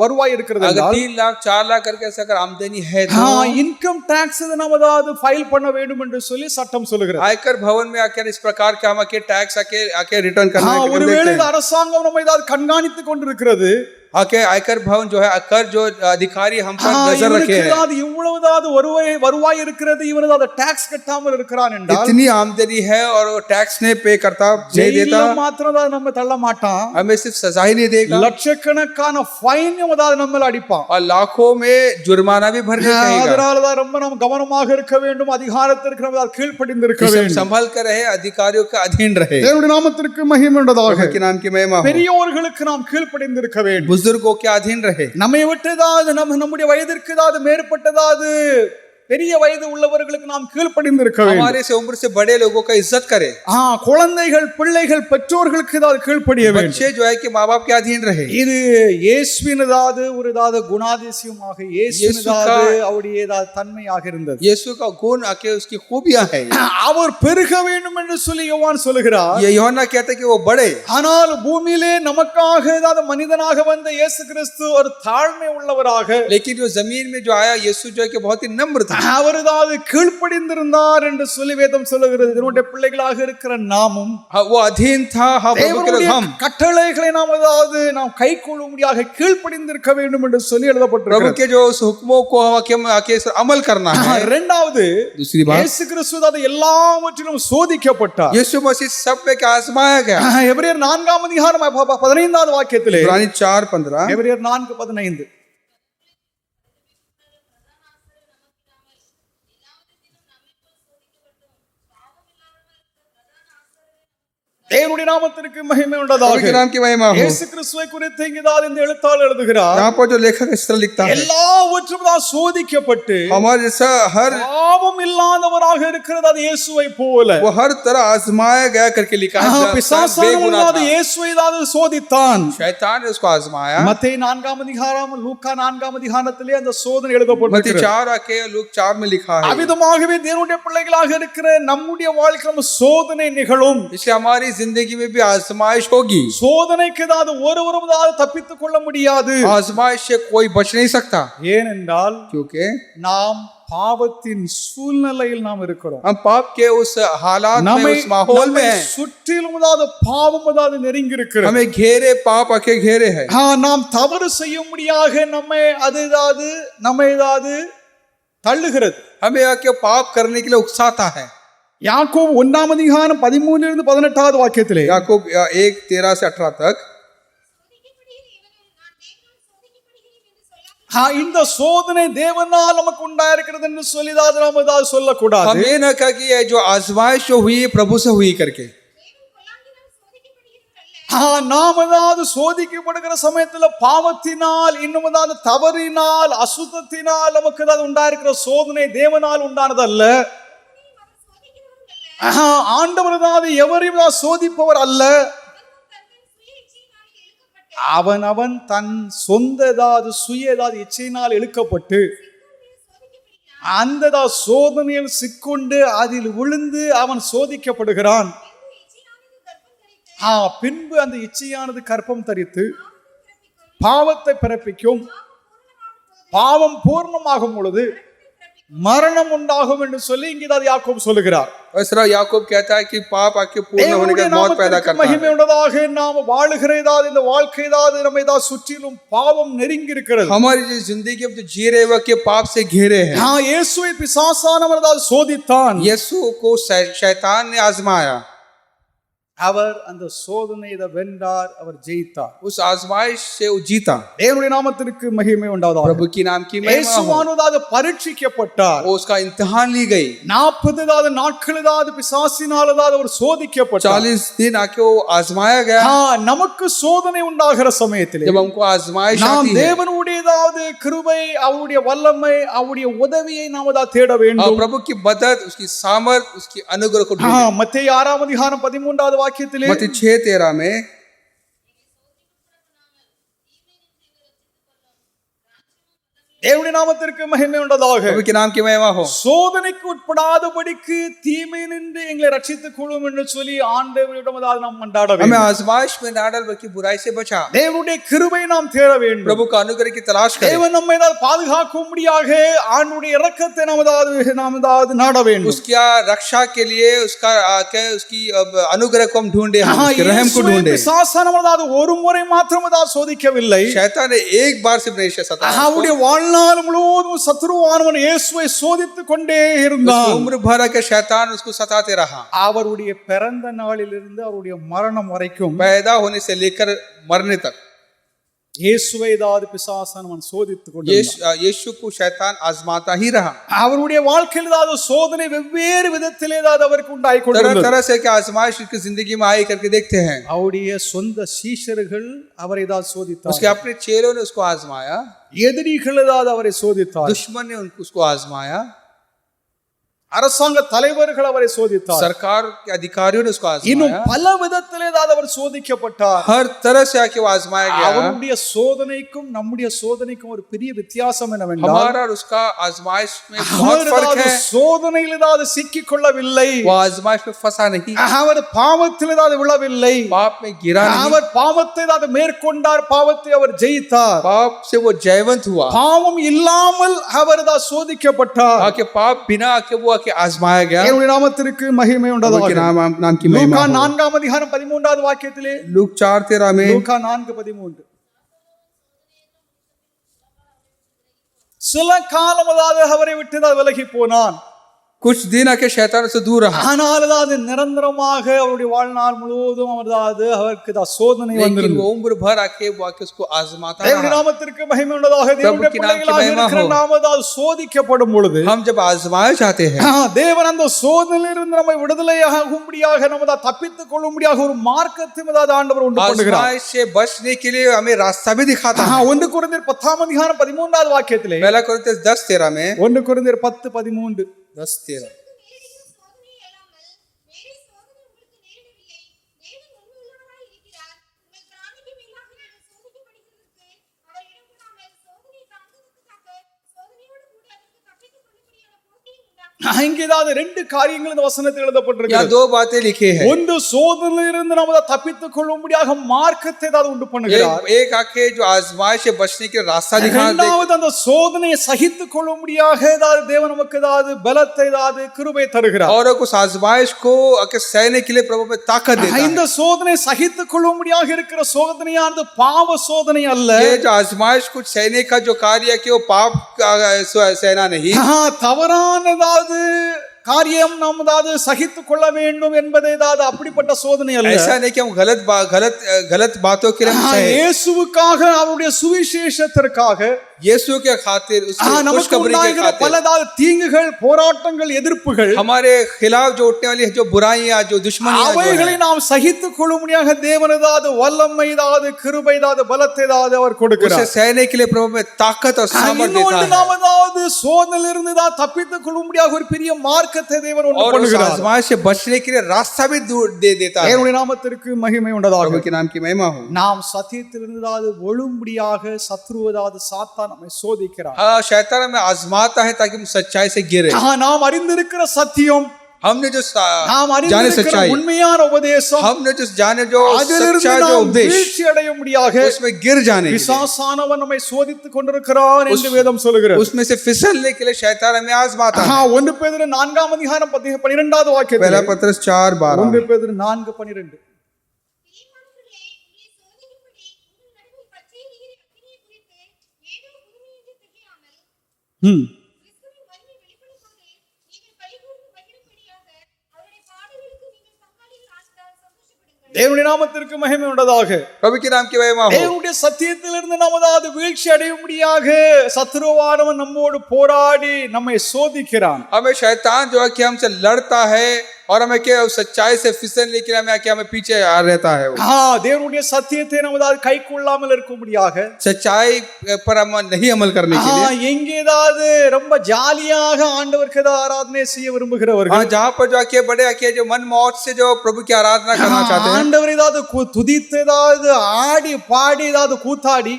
வருவாய் இருக்கிறது. अगर 3 लाख 4 लाख करके अगर आमदनी है तो इनकम टैक्स நம்ம ஏதாவது ஃபைல் பண்ண வேண்டும் என்று சொல்லி சட்டம் சொல்கிறது. आयकर भवन में आकर इस प्रकार के हम आके टैक्स आके रिटर्न करने के लिए ஒருவேளை அரசாங்கம் நம்ம ஏதாவது கண்காணித்துக் கொண்டிருக்கிறது. आके आयकर भवन जो है कर जो अधिकारी हम पर नजर रखे हैं। இவ்வளவுதாவது வருவாய் இருக்கிறது இவனது टैक्स கட்டாமல் இருக்கிறான் என்றால் इतनी आमदनी है और वो टैक्स नहीं पे करता नहीं देता மாத்திரம் தான் நம்ம தள்ள மாட்டான். हमें सिर्फ सजा ही नहीं देगा லட்சக்கணக்கான ஃபைன் ஏதாவது நம்மள அடிப்பான் और लाखों में जुर्माना भी भरने कहेगा। அதனால தான் ரொம்ப நாம் கவனமாக இருக்க வேண்டும். அதிகாரத்திற்கு நாம் கீழ்ப்படிந்திருக்க வேண்டும். संभल कर रहे अधिकारियों का अधीन रहे। தேவனுடைய நாமத்திற்கு மகிமை உண்டதாக. के नाम की महिमा हो। பெரியோர்களுக்கு நாம் கீழ்ப்படிந்திருக்க வேண்டும். बुजुर्गों के अधीन रहे। நம்மை விட்டதாவது நம்முடைய வயதிற்கு ஏதாவது மேற்பட்டதாவது பெரிய வயது உள்ளவர்களுக்கு நாம் கீழ்ப்படிந்திருக்க வேண்டும். हमारे से उम्र से बड़े लोगों का इज्जत करें। குழந்தைகள் பிள்ளைகள் பெற்றோர்களுக்கு ஏதாவது கீழ்ப்படிய வேண்டும். बच्चे जो है कि माँ-बाप के अधीन रहे। இது இயேசுவினதாவது ஒரு ஏதாவது குணாதிசயமாக இயேசுவினதாவது அவருடைய ஏதாவது தன்மையாக இருந்தது. यीशु का गुण आके उसकी खूबियां है। அவர் பெருக வேண்டும் என்று சொல்லி யோவான் சொல்கிறார். ये यूहन्ना कहते कि वो बड़े। ஆனால் பூமியிலே நமக்காக ஏதாவது மனிதனாக வந்த இயேசு கிறிஸ்து ஒரு தாழ்மை உள்ளவராக लेकिन जो जमीन में जो आया यीशु जो है कि बहुत ही नम्र था। அவர் ஏதாவது கீழ்ப்படிந்திருந்தார் என்று சொல்லி வேதம் சொல்லுகிறது. என்னுடைய பிள்ளைகளாக இருக்கிற நாமும் वो अधीन था हम கட்டளைகளை நாம் கைக்கொள்ளும்படியாக கீழ்ப்படிந்திருக்க வேண்டும் என்று சொல்லி எழுதப்பட்டிருக்கிறது. प्रभु के जो उस हुक्मों को आके अमल करना है। இரண்டாவது दूसरी बात இயேசு கிறிஸ்து அது எல்லாவற்றிலும் சோதிக்கப்பட்டார். यीशु मसीह सब पे आजमाया गया। எபிரேயர் 4ஆம் அதிகாரம் 15வது வாக்கியத்திலே इब्रानी 4:15 எபிரேயர் 4:15 தேவனுடைய நாமத்திற்கு மகிமை प्रभु உண்டதாக. के नाम की महिमा हो। இயேசு கிறிஸ்துவை குறித்து இங்கதான் இந்த எழுத்தாளர் எழுதுகிறார், यहाँ पर जो लेखक इस तरह लिखता है, எல்லாவற்றும் தான் சோதிக்கப்பட்டு हमारे जैसा हर பாவம் இல்லாதவராக இருக்கிறது அது இயேசுவை போல. वो हर तरह आजमाया गया करके लिखा है। बेगुनाह பிசாசானவனாவது था। இயேசுவை தான் சோதித்தான். शैतान ने उसको आजमाया। மத்தேயு 4 அதிகாரம் லூக்கா 4 அதிகாரத்திலே அந்த சோதனை मत्ती எழுதப்பட்டிருக்கிறது. 4 आके लूक 4 में लिखा है। அவிதமாகவே தேவனுடைய பிள்ளைகளாக இருக்கிற நம்முடைய வாழ்க்கையில சோதனை நிகழும். इसलिए हमारी जिंदगी में भी आजमाइश होगी। சோதனைக்கு ஏதாவது ஒருவரும் தப்பித்துக் கொள்ள முடியாது. आजमाइश से कोई बच नहीं सकता, ஏனென்றால் क्योंकि நாம் பாவத்தின் சூழ்நிலையில் நாம் இருக்கிறோம். हम पाप के उस हालात में, நம்மை उस माहौल में हैं। சுற்றிலும் பாவம் நெருங்கி இருக்கிறது. हमें घेरे, पाप आके घेरे है। நாம் தவறு செய்யும்படியாக நம்மை தள்ளுகிறது, हमें आके पाप करने के लिए उकसाता है। யாக்கோபு 1 அதிகாரம் 13 வாக்கியத்திலே, याकूब 1:13 से 18 तक, இந்த சோதனை தேவனால் நமக்கு உண்டாயிருக்கிறது என்று சொல்லிதான் நாம் ஏதாவது சொல்லக்கூடாது. हम ये न कहा कि ये जो आजमाइश जो हुई प्रभु से हुई करके। நாம் ஏதாவது சோதிக்கப்படுகிற சமயத்துல பாவத்தினால், இன்னும் ஏதாவது தவறினால், அசுத்தத்தினால் நமக்கு ஏதாவது உண்டாயிருக்கிற சோதனை தேவனால் உண்டானதல்ல. ஆண்டவர் ஏதாவது எவரையும் சோதிப்பவர் அல்ல. அவன் தன் சொந்த சுய இச்சையினால் இழுக்கப்பட்டு அந்த சோதனையில் சிக்குண்டு அதில் விழுந்து அவன் சோதிக்கப்படுகிறான். பின்பு அந்த இச்சையானது கர்ப்பம் தரித்து பாவத்தை பிறப்பிக்கும். பாவம் பூர்ணமாகும் பொழுது மரணம் உண்டாகும் என்று சொல்லி இங்கே யாக்கோபு சொல்லுகிறார். याकूब कहता है कि पाप आके पूर्ण होने के बाद मौत पैदा करता है। மகிமை உண்டதாக நாம் வாழுகிற இந்த வாழ்க்கை நம்மை சுற்றிலும் பாவம் நெருங்கி இருக்கிறது. हमारी जो जिंदगी अब तो जी रहे वक्त के पाप से घेरे हैं। இயேசுவை பிசாசானவர் சோதித்தான். यीशु को शैतान ने आजमाया। அவர் அந்த சோதனையை வென்றார், அவர் ஜெயித்தார். उस आजमाइश से वो जीता। தேவனுடைய நாமத்திற்கு மகிமை உண்டாவதாக. प्रभु की नाम की महिमा हो। இயேசுவானவர் பரீட்சிக்கப்பட்டார். वो उसका इम्तिहान ली गई। 40 நாட்கள் பிசாசினால் அவர் சோதிக்கப்பட்டார். 40 दिन आके वो आजमाया गया। நமக்கு சோதனை உண்டாகிற சமயத்தில் जब हमको आजमाइश நாம் आती है, தேவனுடைய கிருபை, அவருடைய வல்லமை, அவருடைய உதவியை நாம் தேட வேண்டும். प्रभु की मदद, उसकी सामर्थ, उसकी अनुग्रह को ढूंढें। மத்தேயு 6 அதிகாரம் 13 வாக்கியத்திலே, मत्ती 6:13 में, தேவனுடைய நாமத்திற்கு மகிமை உண்டதாக. प्रभु के नाम की महिमा हो। சோதனைக்கு உட்படாதபடிக்கு தீமை நின்று எங்களை ரட்சித்துக் கொள்ளும் என்று சொல்லி ஆண்டவரிடம் நாம் மன்றாட வேண்டும். हमें आजमाइश में ना डाल बल्कि बुराई से बचा। தேவனுடைய கிருபை நாம் தேட வேண்டும். प्रभु का अनुग्रह की तलाश करें। தேவன் நம்மை பாதுகாக்கும்படியாக ஆண்டவருடைய இரக்கத்தை நாம் நாட வேண்டும். उसकी रक्षा के लिए उसकी अनुग्रह को हम ढूंढे, उसके रहम को ढूंढे। பிசாசானவர் ஒரு முறை மாத்திரம் சோதிக்கவில்லை. शैतान ने एक बार सिर्फ नहीं सताया। அவருடைய வாழ்நாள் முழுவதும் சத்துருவானவன் இயேசுவை சோதித்துக் கொண்டே இருந்தான். उम्र भर के शैतान उसको सताते रहा। அவருடைய பிறந்த நாளிலிருந்து அவருடைய மரணம் வரைக்கும், पैदा होने से लेकर मरने तक இயேசுவை பிசாசானவன் சோதித்துக் கொண்டே यीशु को शैतान आजमाता ही रहा। அவருடைய வாழ்க்கையில் சோதனை வெவ்வேறு விதத்திலே அவருக்கு உண்டாய் तरह கொண்டிருந்தது. तरह से क्या आजमाइश उसकी जिंदगी में आई करके देखते हैं। அவருடைய சொந்த சீஷர்கள் அவரை சோதித்தார். उसके अपने चेलों ने उसको आजमाया। எதிரிகள் அவரை சோதித்தார். दुश्मन ने उसको आजमाया। அரசாங்க தலைவர்கள் அவரை சோதித்தார். सरकार के अधिकारियों ने उसको இன்னும் आजमाया। பல விதத்திலே அவர் சோதிக்கப்பட்டார். हर तरह से आके वो आजमाया गया। அவருடைய சோதனைக்கும் நம்முடைய சோதனைக்கும் ஒரு பெரிய வித்தியாசம் என்னவென்றால், हमारा और उसका आजमाइश में बहुत फर्क है। சோதனையில் சிக்கிக் கொள்ளவில்லை, वो आजमाइश में फंसा नहीं, அவர் பாவத்தில் விழவில்லை, पाप में गिरा नहीं, அவர் பாவத்தை மேற்கொண்டார், பாவத்தை அவர் ஜெயித்தார். पाप से वो जयवंत हुआ। பாவம் இல்லாமல் அவர் சோதிக்கப்பட்டார். आके पाप बिना आके वो आके आजमाया गया। தேவனுடைய நாமத்திற்கு மகிமை உண்டாவதாக. नाम की महिमा லூக்கா हो। 4 அதிகாரம் 13 வாக்கியத்திலே, लूक 4:13 में, லூக்கா 4:13, சில காலம் அவரை விட்டு விலகி போனான். कुछ दिन आके शैतान से दूर रहा, ஆனால் அது நிரந்தரமாக அவருடைய வாழ்நாள் முழுவதும் அவருக்கு சோதனை लेकिन வந்திருந்தது. वो उम्र भर आके वो आके उसको आजमाता தேவனுடைய रहा। நாமத்திற்கு மகிமை உண்டாதாக. தேவனுடைய की नाम की பிள்ளைகளாக महिमा இருக்கிற हो। நாம் அதாவது சோதிக்கப்படும் பொழுது हम जब आजमाए जाते हैं, தேவன் அந்த சோதனையிலிருந்து நம்மை விடுதலையாகும்படியாக நம்ம தப்பித்துக் கொள்ளும்படியாக ஒரு மார்க்கத்தை அதாவது ஆண்டவர் உண்டு பண்ணுகிறார். आजमाइश से बचने के लिए हमें रास्ता भी दिखाता है। 1 கொரிந்தியர் 10:13 வாக்கியத்திலே, पहला कोरिन्थियस 10:13 में 1 கொரிந்தியர் 10:13 10:13 இங்கே ஏதாவது 2 காரியங்கள் இந்த வசனத்தில் यहाँ எழுதப்பட்டிருக்கிறது. 2 बातें लिखी है। ஒன்று சோதனையிலிருந்து நம்ம தப்பித்துக் கொள்ளும்படியாக மார்க்கத்தை ஏதாவது உண்டு பண்ணுகிறார். एक आके जो आजमाइश से बचने के रास्ता दिखा दे, இரண்டாவது அந்த சோதனையை சகித்துக் கொள்ளும்படியாக ஏதாவது தேவன் நமக்கு ஏதாவது பலத்தை ஏதாவது கிருபை தருகிறார். और उस आजमाइश को आके सहने के लिए प्रभु में ताकत देता இந்த है। சோதனை சகித்துக் கொள்ளும்படியாக இருக்கிற சோதனையானது பாவ சோதனை அல்ல. ये जो आजमाइश कुछ सहने का जो कार्य है कि वो पाप का सहना नहीं, தவறானதாவது காரியம் நாம் ஏதாவது சகித்துக் கொள்ள வேண்டும் என்பதை ஏதாவது அப்படிப்பட்ட சோதனை அல்ல. ऐसा नहीं कि हम गलत बातों के लिए हम सहे। இயேசுவுக்காக அவருடைய சுவிசேஷத்திற்காக यीशु के खातिर, उसकी நமக்கு खुशखबरी के உண்டாகிற खातिर, பலதாவது தீங்குகள், போராட்டங்கள், எதிர்ப்புகள், हमारे खिलाफ जो उठने वाली जो बुराइयां, जो दुश्मनियां जो அவைகளை हैं, நாம் சகித்துக் கொள்ளும்படியாக தேவன் ஏதாவது வல்லமை ஏதாவது கிருபை ஏதாவது பலத்தை ஏதாவது அவர் उसे கொடுக்கிறார். सहने के लिए प्रभु में ताकत और सामर्थ देता இன்னொன்று है। நாம் ஏதாவது சோதனையிலிருந்து ஏதாவது தப்பித்துக் கொள்ளும்படியாக ஒரு பெரிய மார்க்கத்தை தேவன் உண்டு और उस பண்ணுகிறார். आजमाइश से बचने के लिए रास्ता भी दे देता है। தேவனுடைய நாமத்திற்கு மகிமை உண்டதாக. प्रभु के नाम की महिमा हो। நாம் சத்தியத்திலிருந்து ஏதாவது ஒழுங்கும்படியாக சத்ரு ஏதாவது சாத்தான் நம்மை சோதிக்கிறார். हाँ, शैतान हमें आजमाता है ताकि हम सच्चाई से गिरे। நாம் அறிந்திருக்கிற சத்தியம், हमने जो நாம் जाने அறிந்திருக்கிற सच्चाई, உண்மையான உபதேசம், हमने जो जाने जो அதிலிருந்து सच्चा जो நாம் उपदेश, வீழ்ச்சி அடையும்படியாக उसमें गिर जाने के लिए, பிசாசானவன் நம்மை சோதித்துக் கொண்டிருக்கிறான் என்று வேதம் சொல்கிறது. उसमें से फिसलने के लिए शैतान हमें आजमाता है। 1 பேதுரு 4:12 12 வாக்கியம். पहला पत्रस 4:12 1 பேதுரு 4:12 தேவனுடைய நாமத்திற்கு மகிமை உண்டதாக. प्रभु के नाम की महिमा हो। தேவனுடைய சத்தியத்திலிருந்து நாம் ஏதாவது வீழ்ச்சி அடையும்படியாக சத்ருவானவன் நம்மோடு போராடி நம்மை சோதிக்கிறான். हमें शैतान जो है कि हमसे लड़ता है और हमें क्या सच्चाई से फिसलने के लिए हमें पीछे आ रहता है। தேவனுடைய சத்தியத்தை நாம் ஏதாவது கை கொள்ளாமல் இருக்கும்படியாக, सच्चाई पर हम नहीं अमल करने के लिए, எங்கே ஏதாவது ரொம்ப ஜாலியாக ஆண்டவருக்கு ஏதாவது ஆராதனை செய்ய விரும்புகிறவர்கள், जहाँ पर जो आके बड़े आके जो मन मौत से जो प्रभु की आराधना करना चाहते हैं, ஆண்டவர் ஏதாவது துதித்து ஏதாவது ஆடி பாடி ஏதாவது கூத்தாடி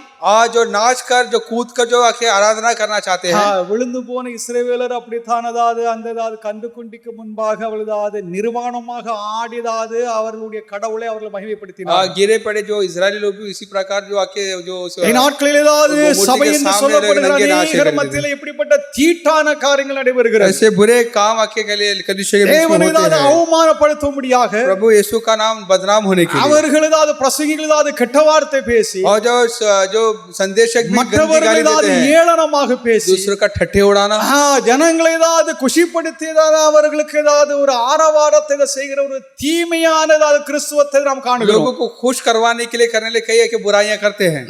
जो नाच कर जो कूद कर जो आके आराधना करना चाहते हैं, விழுந்து போன இஸ்ரவேலர் அப்படித்தான் ஏதாவது அந்த ஏதாவது கண்டு கொண்டிக்கு முன்பாக அவள் ஏதாவது நிர்வாணமாக ஆடியதாவது அவர்களுடைய கடவுளை அவர்கள் மகிமைப்படுத்தினார். गिरे पड़े जो इजरायली लोग भी इसी प्रकार जो आके जो நாட்களில் ஏதாவது சபை என்று சொல்லப்படுகிற அநேகர் மத்தியில் இப்படிப்பட்ட தீட்டான காரியங்கள் நடைபெறுகிறது. ऐसे बुरे काम आके के लिए कलीसिया के बीच में தேவனை होते ஏதாவது हैं। அவமானப்படுத்தும்படியாக प्रभु यीशु का नाम बदनाम होने के लिए, அவர்கள் ஏதாவது பிரசங்கிகள் ஏதாவது கெட்ட வார்த்தை பேசி, और जो संदेशक भी गंदी மற்றவர்கள் गाली ஏதாவது देते हैं, ஏளனமாக பேசி, दूसरों का ठट्ठे उड़ाना, ஜனங்களை ஏதாவது குஷிப்படுத்தி ஏதாவது அவர்களுக்கு ஏதாவது ஒரு ஆரவாரத்தை செய்கிற ஒரு தீமையான ஏதாவது கிறிஸ்துவத்தை நாம் காணுகிறோம். लोगों को खुश करवाने के लिए करने लिए कई के बुराइयां करते हैं।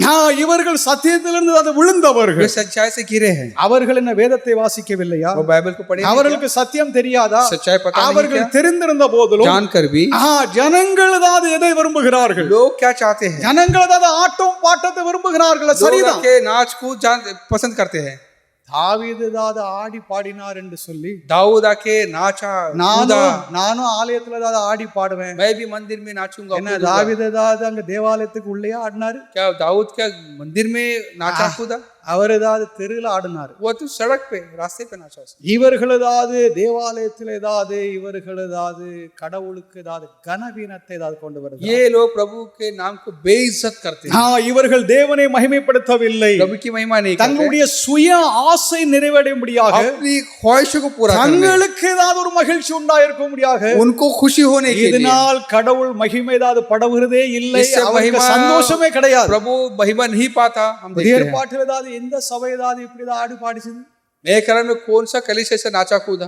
இவர்கள் சத்தியத்திலிருந்து அது விழுந்தவர்கள். वे सच्चाई से गिरे हैं। அவர்கள் என்ன வேதத்தை வாசிக்கவில்லையா? वो बाइबल को पढ़े, அவர்களுக்கு சத்தியம் தெரியாதா? सच्चाई पता नहीं அவர்கள் क्या? தெரிந்திருந்த போதிலும் जानकर भी ஜனங்கள் ஏதாவது எதை விரும்புகிறார்கள்? लोग क्या चाहते हैं? ஜனங்கள் ஏதாவது ஆட்டம் பாட்டத்தை விரும்புகிறார்கள். लोग சரிதான். के नाच कूद पसंद करते हैं। தாவீது ஏதாவது ஆடி பாடினார் என்று சொல்லி दाऊद आके नाचा कूदा, நானும் ஆலயத்துல ஏதாவது ஆடி பாடுவேன். मैं भी मंदिर में नाचूंगा என்ன कूदूंगा। தாவீது ஏதாவது அங்க தேவாலயத்துக்கு உள்ளே ஆடினாரு? क्या दाऊद क्या मंदिर में नाचा कूदा? அவர் ஏதாவது தெருவில் ஆடினார்? वो तो सड़क पे रास्ते पे नाचा। இவர்கள் ஏதாவது தேவாலயத்தில் ஏதாவது இவர்கள் ஏதாவது கடவுளுக்கு ஏதாவது கனவீனத்தை ஏதாவது கொண்டு வருது. ये लोग प्रभु के नाम को बेइज्जत करते हैं। இவர்கள் தேவனை மகிமைப்படுத்தவில்லை. प्रभु की महिमा नहीं करते, தங்களுடைய சுய ஆசை நிறைவேறும்படியாக, अपनी ख्वाहिशों को पूरा करने, தங்களுக்கு ஏதாவது ஒரு மகிழ்ச்சி உண்டாயிருக்கும்படியாக, उनको खुशी होने के लिए இதனால் கடவுள் மகிமை ஏதாவது படவுகிறதே இல்லை. इससे அவருக்கு महिमा சந்தோஷமே கிடையாது. प्रभु महिमा नहीं पाता। हम புதிய देखते हैं ஏற்பாட்டில் ஏதாவது எந்த சபை ஏதாவது இப்படி ஆடி பாடிச்சது? नए करार में कौन सा कलीसिया से नाचा कूदा?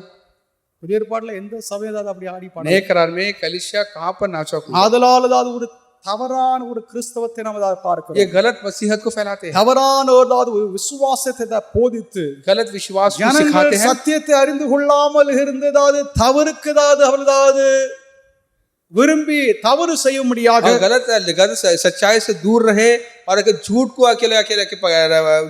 புதிய ஏற்பாட்டுல எந்த சபை ஏதாவது அப்படி ஆடி பாட नए करार में कलीसिया कहाँ पर नाचो? ஆதலால் ஏதாவது ஒரு தவறான ஒரு கிறிஸ்தவத்தை நம்ம ஏதாவது பார்க்கிறோம். ये गलत मसीहत को फैलाते हैं, தவறான ஏதாவது ஒரு விசுவாசத்தை ஏதாவது போதித்து गलत विश्वास को ஜனங்கள் सिखाते हैं, சத்தியத்தை அறிந்து கொள்ளாமல் இருந்து ஏதாவது தவறுக்கு ஏதாவது அவர்கள் ஏதாவது விரும்பி தவறு செய்ய முடியாது. और गलत सच्चाई से दूर रहे और अगर झूठ को अकेले अकेले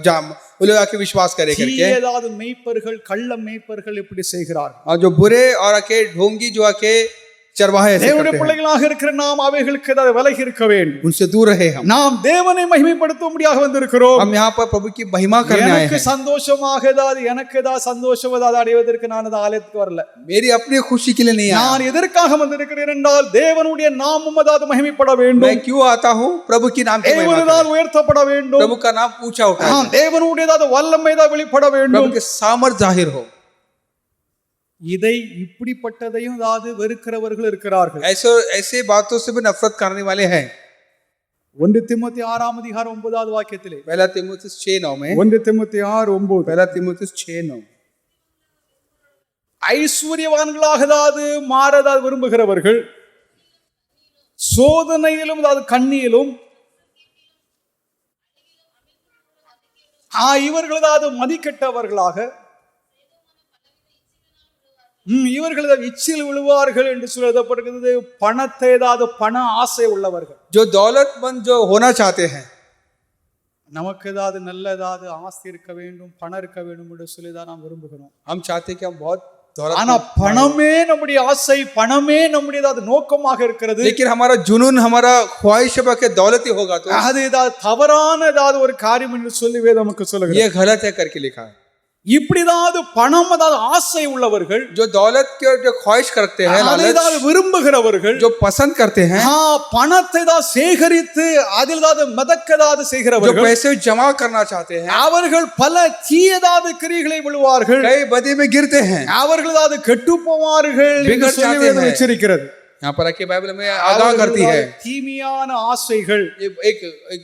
जाम वो लोग आके विश्वास करे करके, ஏதாவது மெய்ப்பர்கள் கள்ள மெய்ப்பர்கள் இப்படி செய்கிறார்கள். और जो बुरे और आके ढोंगी जो आके चरवाहे ऐसे தேவனுடைய करते हैं, பிள்ளைகளாக இருக்கிற நாம் அவைகளுக்கு ஏதாவது விலகி இருக்க வேண்டும். उनसे दूर रहे हम. நாம் தேவனை மகிமைப்படுத்தும்படியாக வந்திருக்கிறோம். हम यहाँ पर प्रभु की महिमा करने आए எனக்கு हैं. சந்தோஷமாக ஏதாவது எனக்கு ஏதாவது சந்தோஷம் ஏதாவது அடைவதற்கு நான் அந்த ஆலயத்துக்கு வரல. मेरी अपनी खुशी के लिए नहीं आया. நான் எதற்காக வந்திருக்கிறேன் என்றால் தேவனுடைய நாமம் ஏதாவது மகிமைப்பட मैं வேண்டும், क्यों आता हूँ? प्रभु की नाम की महिमा தேவன் करने. ஏதாவது உயர்த்தப்பட வேண்டும், प्रभु का नाम ऊंचा उठाए, தேவனுடைய ஏதாவது வல்லமை ஏதாவது வெளிப்பட प्रभु வேண்டும். के सामर्थ जाहिर हो. இதை இப்படிப்பட்டதையும் ஏதாவது வெறுக்கிறவர்கள் இருக்கிறார்கள். ऐसे ऐसे बातों से भी नफरत करने वाले हैं. 1 தீமோத்தேயு 6 அதிகாரம் 9வது வாக்கியத்திலே, पहला तीमुथियुस 6:9 में, 1 தீமோத்தேயு 6:9, पहला तीमुथियुस 6:9, ஐஸ்வர்யவான்களாக ஏதாவது மாறதாவது விரும்புகிறவர்கள் சோதனையிலும் அதாவது கண்ணியிலும் இவர்கள் ஏதாவது மதிக்கெட்டவர்களாக இவர்கள் ஏதாவது இச்சில் விழுவார்கள் என்று சொல்லப்படுகிறது. பணத்தை ஏதாவது பண ஆசை உள்ளவர்கள், जो दौलतमंद जो होना चाहते हैं, நமக்கு ஏதாவது நல்ல ஏதாவது ஆஸ்தி இருக்க வேண்டும், பணம் இருக்க வேண்டும் என்று சொல்லிதான் நாம் விரும்புகிறோம். हम चाहते हैं कि हम बहुत ஆனா दौलत, பணமே நம்முடைய ஆசை, பணமே நம்முடைய ஏதாவது நோக்கமாக இருக்கிறது. लेकिन हमारा जुनून हमारा ख्वाहिश है कि दौलत ही होगा, तो அது ஏதாவது தவறான ஏதாவது ஒரு காரியம் என்று சொல்லி வேதம் நமக்கு சொல்லுகிறது. ये गलत है करके लिखा है. இப்படிதாவது பணம் அதாவது ஆசை உள்ளவர்கள், जो दौलत के जो ख्वाहिश करते हैं, அதை लालच, ஏதாவது விரும்புகிறவர்கள், जो पसंद करते हैं, பணத்தை தான் சேகரித்து அதில் ஏதாவது மதக்கதாவது जो செய்கிறவர்கள், पैसे जमा करना चाहते हैं, அவர்கள் பல தீயதாவது கிரியைகளை விழுவார்கள், कई बदी में गिरते हैं. அவர்கள் ஏதாவது கெட்டு போவார்கள் என்று बिगड़ சொல்லி जाते வேதம் हैं. எச்சரிக்கிறது. यहाँ पर आके बाइबल में आगाह करती है, தீமையான ஆசைகள், एक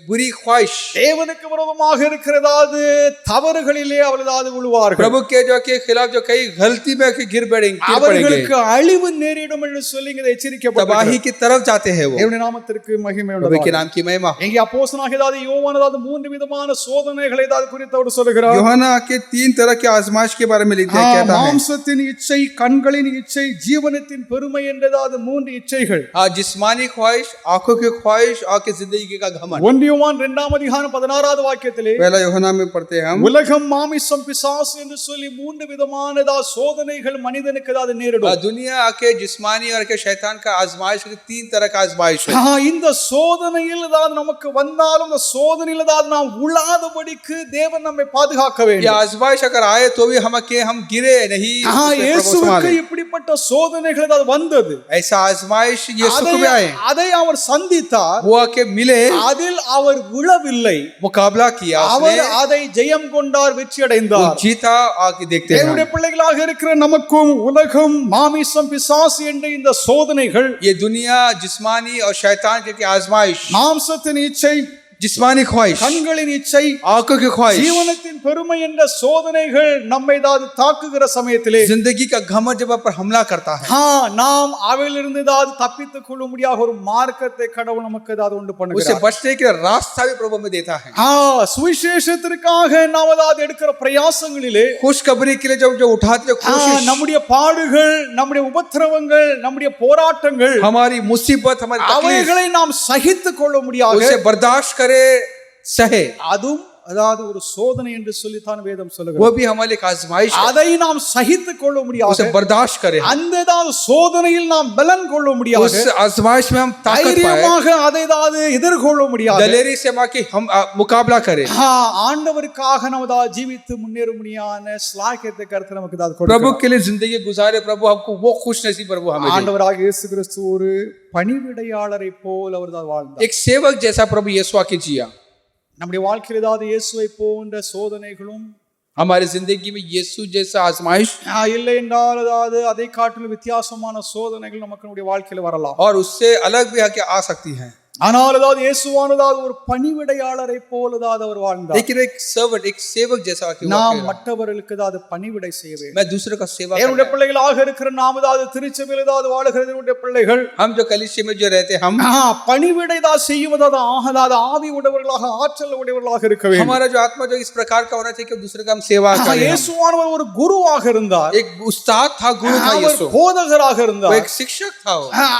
बुरी ख्वाहिश, தேவனுக்கு விரோதமாக இருக்கிறதாவது தவறுகளிலே அவர்களாவது விழுவார்கள். प्रभु के जो के खिलाफ जो कई गलती में गिर पड़ेंगे, அவர்களுக்கு அழிவு நேரிடும் என்று சொல்லி இங்கே எச்சரிக்கப்பட்டது. तबाही की तरफ जाते हैं वो. தேவனுடைய நாமத்திற்கு மகிமை प्रभु के உண்டாவதாக. नाम की महिमा. இங்கே அப்போஸ்தலனாகிய ஏதாவது யோவான் ஏதாவது 3 விதமான சோதனைகளை ஏதாவது குறித்து அவர் சொல்கிறார். यूहन्ना के 3 तरह के आजमाइश के बारे में लिखते हैं, कहता है மாம்சத்தின் இச்சை, கண்களின் இச்சை, ஜீவனத்தின் பெருமை என்றதாவது 3 இச்சைகள். जिस्मानी ख्वाहिश, आंखों की ख्वाहिश और की जिंदगी का घमंड. 1 யோவான் 2 அதிகாரம் 16வது வாக்கியத்திலே, पहला यूहन्ना में पढ़ते हैं हम, உலகம், மாமிசம், பிசாசு என்று சொல்லி 3 விதமான சோதனைகள் மனிதனுக்கு ஏதாவது நேரிடும். दुनिया आके जिस्मानी और के शैतान का आजमाइश, 3 तरह का आजमाइश है. இந்த சோதனையில் ஏதாவது நமக்கு வந்தாலும் இந்த சோதனையில் ஏதாவது நாம் உழாதபடிக்கு தேவன் நம்மை பாதுகாக்க ये வேண்டும். आजमाइश अगर आए तो भी हम गिरे नहीं. இயேசுவுக்கு இப்படிப்பட்ட சோதனைகள் ஏதாவது வந்தது, ऐसा आजमाइश यीशु को भी आए, அதை அவர் சந்தித்தார், वो आके मिले, அதில் அவர் விழவில்லை, मुकाबला किया, அவர் அதை ஜெயம் கொண்டார், வெற்றி அடைந்தார். जीता. आके देखते हैं தேவனுடைய பிள்ளைகளாக இருக்கிற நமக்கும் உலகம், மாமிசம், பிசாசு என்ற இந்த சோதனைகள், ये दुनिया, जिस्मानी और शैतान के आजमाइश, மாம்சத்தின் இச்சை, जिस्मानी ख्वाहिश, கண்களின் இச்சை, आंखों की ख्वाहिश, ஜீவனத்தின் பெருமை என்ற சோதனைகள் நம்மை ஏதாவது தாக்குகிற சமயத்திலே जिंदगी का घमंड जब पर हमला करता है, நாம் அவையிலிருந்து ஏதாவது தப்பித்துக் கொள்ள முடியாத ஒரு மார்க்கத்தை கடவுள் நமக்கு ஏதாவது உண்டு उसे பண்ணுகிறார். बचने के रास्ता भी प्रभु में देता है. சுவிசேஷத்திற்காக நாம் ஏதாவது எடுக்கிற பிரயாசங்களிலே, खुशखबरी के लिए जो उठाते जो कोशिश, நம்முடைய பாடுகள், நம்முடைய உபத்திரவங்கள், நம்முடைய போராட்டங்கள், हमारी मुसीबत, हमारी तकलीफ, அவைகளை நாம் சகித்துக் கொள்ள முடியாது. उसे बर्दाश्त करे, सहे, அதுவும் அதாவது ஒரு சோதனை என்று சொல்லித்தான் வேதம் वो சொல்லுகிறது. भी हमारे लिए एक आजमाइश है. அதை நாம் சகித்துக் கொள்ள முடியாது. उसे बर्दाश्त करे, அந்த ஏதாவது சோதனையில் நாம் பலன் கொள்ள முடியாது. उस आजमाइश में हम ताकत पाए, தைரியமாக அதை ஏதாவது எதிர்கொள்ள முடியாது. दलेरी से मां हम मुकाबला करें. ஆண்டவருக்காக நாம் ஏதாவது ஜீவித்து முன்னேறும்படியான ஸ்லாக்கியத்தை கருத்து நமக்கு ஏதாவது प्रभु கொடுக்கிறார். के लिए जिंदगी गुजारे, प्रभु हमको वो खुश नसीब प्रभु हमें दे. ஆண்டவராக இயேசு கிறிஸ்து ஒரு பணிவிடையாளரை போல் அவர் தான் வாழ்ந்தார். एक सेवक जैसा प्रभु यीशु आके जिया. நம்முடைய வாழ்க்கையில் ஏதாவது இயேசுவை போன்ற சோதனைகளும், हमारी जिंदगी में यीशु जैसा आजमाइश, இல்லை என்றால் அதாவது அதை காட்டிலும் வித்தியாசமான சோதனைகள் நமக்கு நம்முடைய வாழ்க்கையில் வரலாம். और उससे अलग भी आके आ सकती हैं. ஆனால் அதாவது இயேசுவானதாவது ஒரு பணிவிடையாளரை போலதாவது அவர் வாழ்ந்தார். लेकिन एक सर्वेंट, एक सेवक जैसा कि நாம் மற்றவர்களுக்கு அதாவது பணிவிடை செய்ய வேண்டும். मैं दूसरे का सेवा என்னுடைய பிள்ளைகளாக இருக்கிற நாம் அதாவது திருச்சபையில் அதாவது வாழுகிறது என்னுடைய பிள்ளைகள் हम जो कलीसिया में जो रहते हम பணிவிடை தான் செய்வதாவது அதாவது ஆவி உடையவர்களாக ஆற்றல் உடையவர்களாக இருக்க வேண்டும். हमारा जो आत्मा जो इस प्रकार का होना चाहिए कि दूसरे का हम सेवा करें. இயேசுவானவர் ஒரு குருவாக இருந்தார். एक उस्ताद था, गुरु था அவர் यीशु. போதகராக இருந்தார். वो एक शिक्षक था.